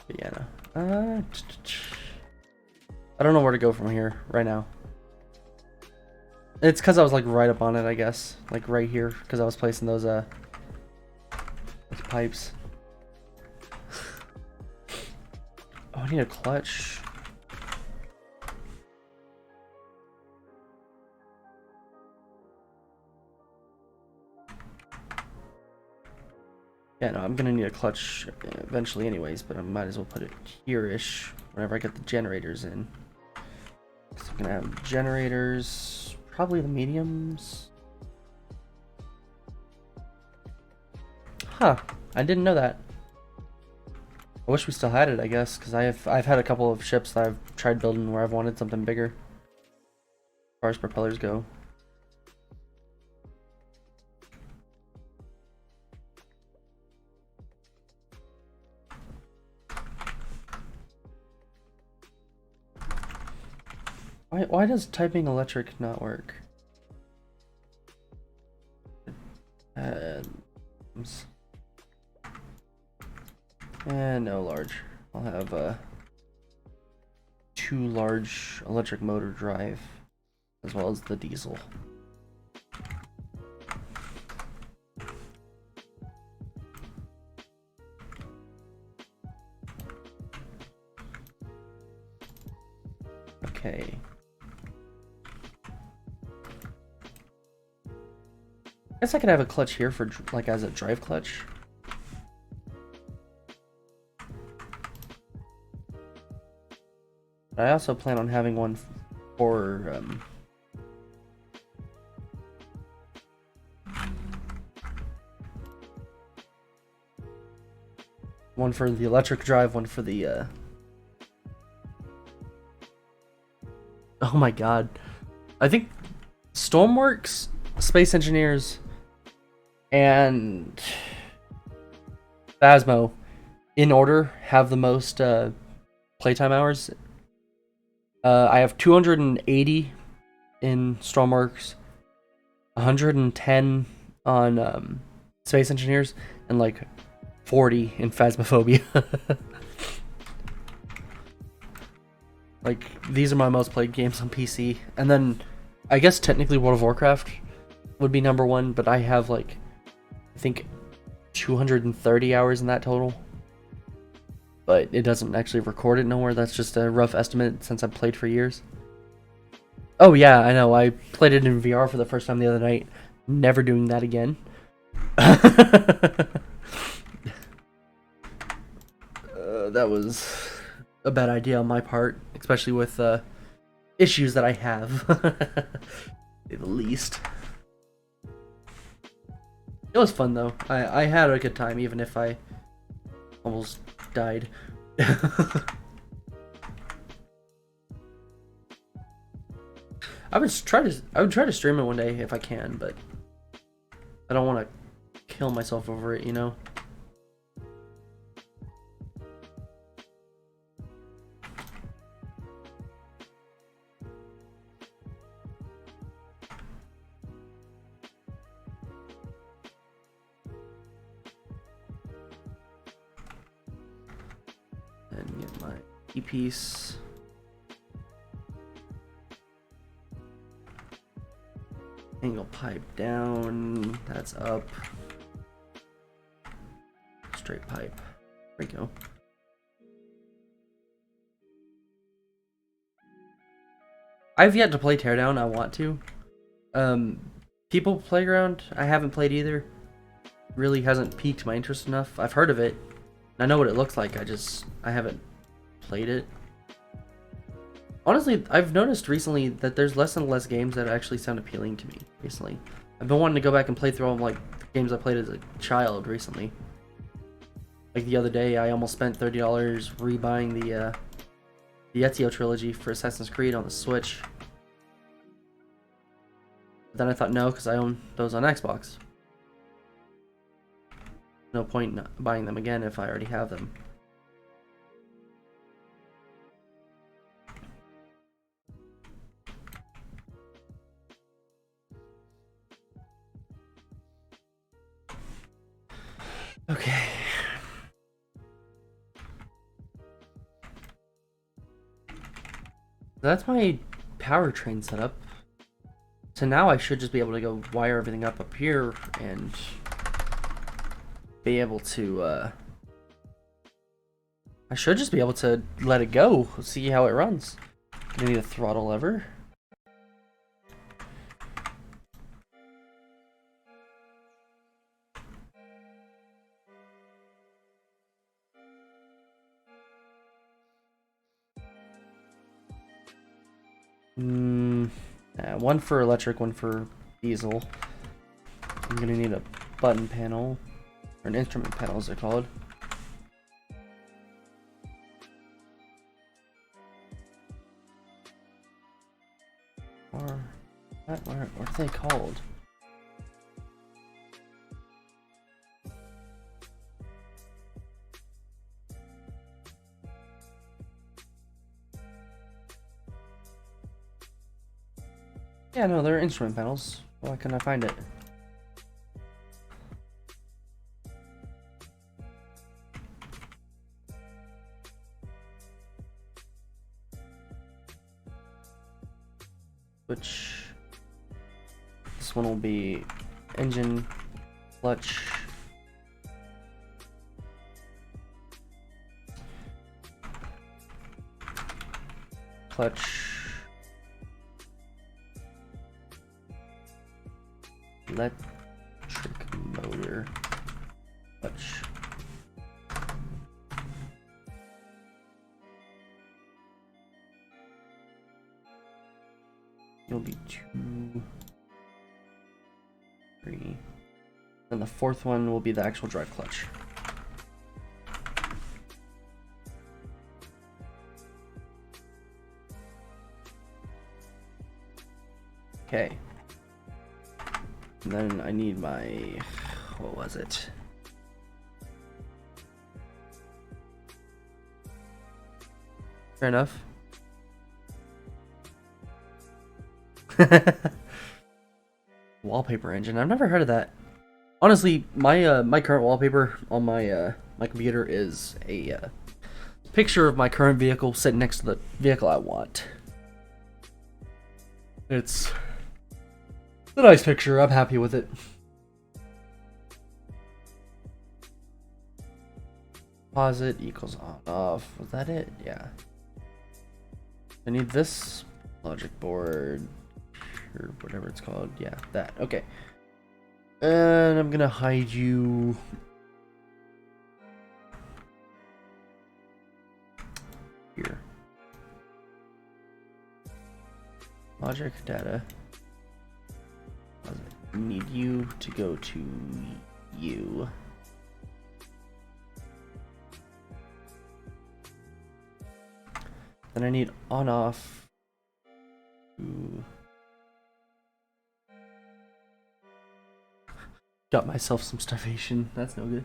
But yeah, no. I don't know where to go from here right now. It's because I was like right up on it, I guess. Like right here, because I was placing those pipes. Oh, I need a clutch. Yeah, no, I'm gonna need a clutch eventually anyways, but I might as well put it here-ish whenever I get the generators in. So I'm gonna have generators, probably the mediums. Huh, I didn't know that. I wish we still had it, I guess, because I've had a couple of ships that I've tried building where I've wanted something bigger, as far as propellers go. Why does typing electric not work? And no large. I'll have 2 large electric motor drive, as well as the diesel. Okay. I guess I could have a clutch here for like as a drive clutch. I also plan on having one for one for the electric drive, one for the oh my god. I think STORMWORKS, Space Engineers, and Phasmo in order have the most playtime hours. I have 280 in STORMWORKS, 110 on Space Engineers, and like 40 in Phasmophobia. Like, these are my most played games on PC. And then, I guess technically World of Warcraft would be number 1, but I have like, I think 230 hours in that total. but it doesn't actually record it nowhere. That's just a rough estimate since I've played for years. Oh yeah, I know. I played it in VR for the first time the other night. Never doing that again. That was a bad idea on my part, especially with issues that I have, at the least. It was fun though. I had a good time, even if I almost died. I would try to stream it one day if I can, but I don't want to kill myself over it, you know. And get my E-piece. Angle pipe down, that's up. Straight pipe. There we go. I've yet to play Teardown, I want to. People Playground, I haven't played either. Really hasn't piqued my interest enough. I've heard of it. I know what it looks like, I haven't played it. Honestly, I've noticed recently that there's less and less games that actually sound appealing to me recently. I've been wanting to go back and play through all like games I played as a child recently. Like the other day, I almost spent $30 rebuying the Ezio trilogy for Assassin's Creed on the Switch. But then I thought no, because I own those on Xbox. No point in buying them again if I already have them. Okay. That's my powertrain setup. So now I should just be able to go wire everything up here and be able to, I should just be able to let it go, see how it runs. I need a throttle lever. One for electric, one for diesel. I'm gonna need a button panel, or an instrument panel as they're called. Or what are they called? Yeah, no, they're instrument panels. Why couldn't I find it? Which this one will be engine, clutch, electric motor, clutch. It'll be 2, 3, and the fourth one will be the actual drive clutch. Okay. And then I need my, what was it? Fair enough. Wallpaper engine. I've never heard of that. Honestly, my my current wallpaper on my my computer is a picture of my current vehicle sitting next to the vehicle I want. It's a nice picture. I'm happy with it. Composite equals on off. Was that it? Yeah. I need this logic board or whatever it's called. Yeah, that. Okay. And I'm gonna hide you here. Logic data. I need you to go to you. Then I need on off to... Got myself some starvation. That's no good.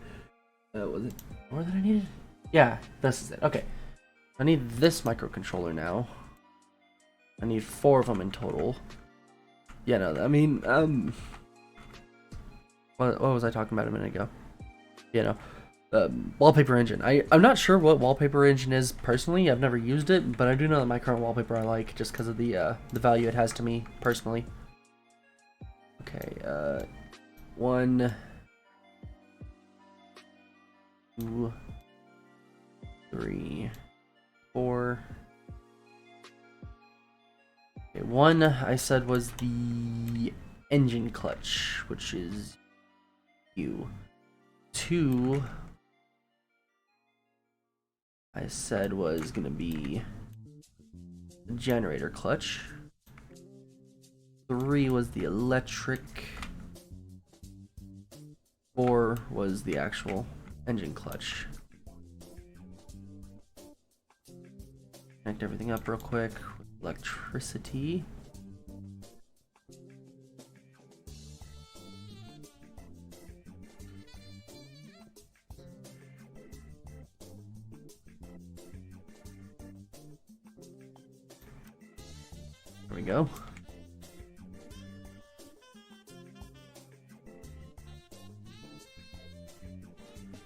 Was it more than I needed? Yeah, this is it. Okay. I need this microcontroller now. I need 4 of them in total. Yeah, no, I mean, what was I talking about a minute ago? You know, wallpaper engine. I'm not sure what wallpaper engine is personally. I've never used it, but I do know that my current wallpaper I like just because of the value it has to me personally. Okay, 1, 2, 3, 4. Okay, 1 I said was the engine clutch, which is you. 2 I said was gonna be the generator clutch. 3 was the electric. 4 was the actual engine clutch. Connect everything up real quick with electricity. There we go.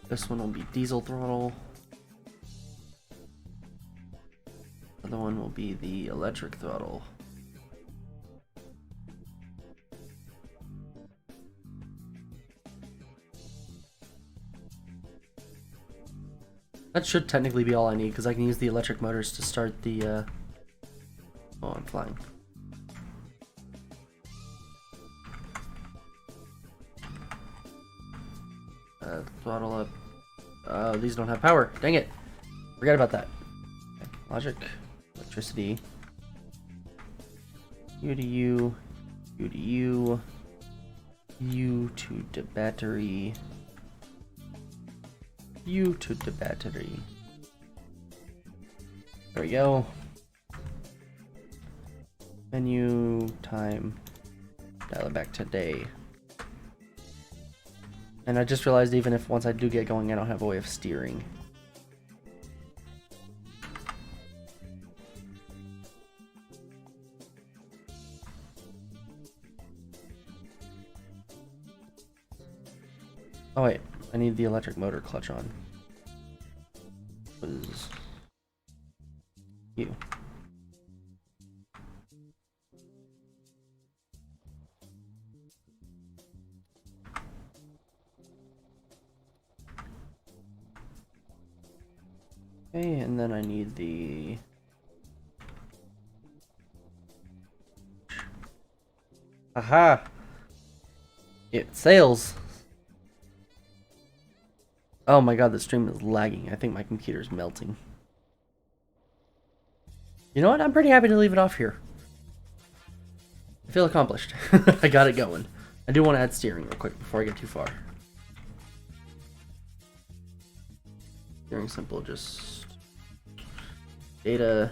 This one will be diesel throttle. The other one will be the electric throttle. That should technically be all I need because I can use the electric motors to start the oh, I'm flying. Throttle up. These don't have power. Dang it. Forget about that. Okay. Logic. Electricity. U to U. U to U. U to the battery. U to the battery. There we go. Menu, time. Dial it back to day. And I just realized even if once I do get going, I don't have a way of steering. Oh wait, I need the electric motor clutch on. Was you. Okay, and then I need the aha! It sails! Oh my god, the stream is lagging. I think my computer's melting. You know what? I'm pretty happy to leave it off here. I feel accomplished. I got it going. I do want to add steering real quick before I get too far. Steering simple, just data,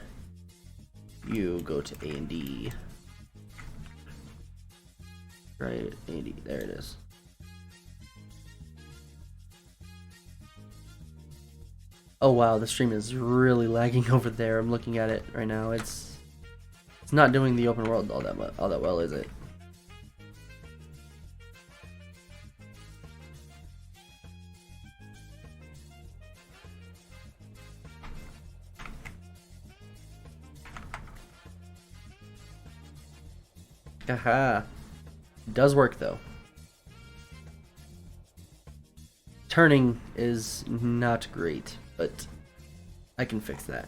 you go to A and D. Right, A and D, there it is. Oh wow, the stream is really lagging over there. I'm looking at it right now. It's not doing the open world all that well, is it? Haha. It does work though. Turning is not great, but I can fix that.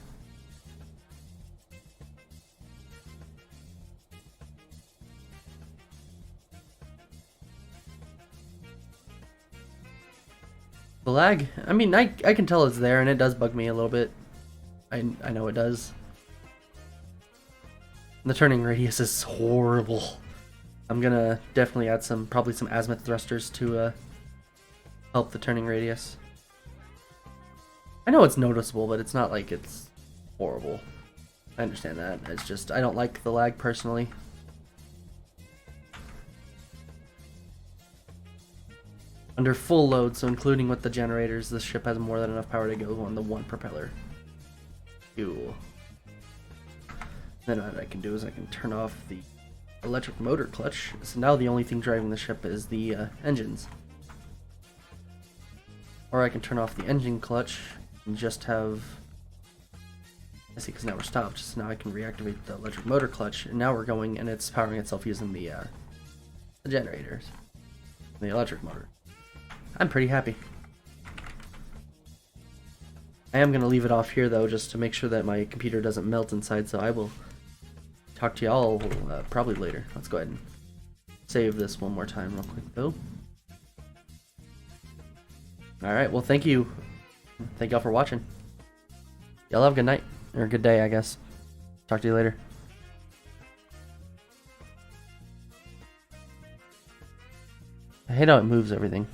The lag, I mean, I can tell it's there, and it does bug me a little bit. I know it does. The turning radius is horrible. I'm gonna definitely add probably some azimuth thrusters to help the turning radius. I know it's noticeable, but it's not like it's horrible. I understand that. It's just, I don't like the lag personally. Under full load, so including with the generators, this ship has more than enough power to go on the one propeller. Cool. Then what I can do is I can turn off the electric motor clutch. So now the only thing driving the ship is the engines. Or I can turn off the engine clutch and just have... I see, because now we're stopped, so now I can reactivate the electric motor clutch, and now we're going, and it's powering itself using the generators. The electric motor. I'm pretty happy. I am going to leave it off here, though, just to make sure that my computer doesn't melt inside, so I will talk to y'all probably later. Let's go ahead and save this one more time real quick, though. Alright, well, thank you. Thank y'all for watching. Y'all have a good night, or a good day, I guess. Talk to you later. I hate how it moves everything.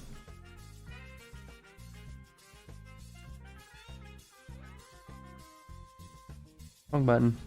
Wrong button.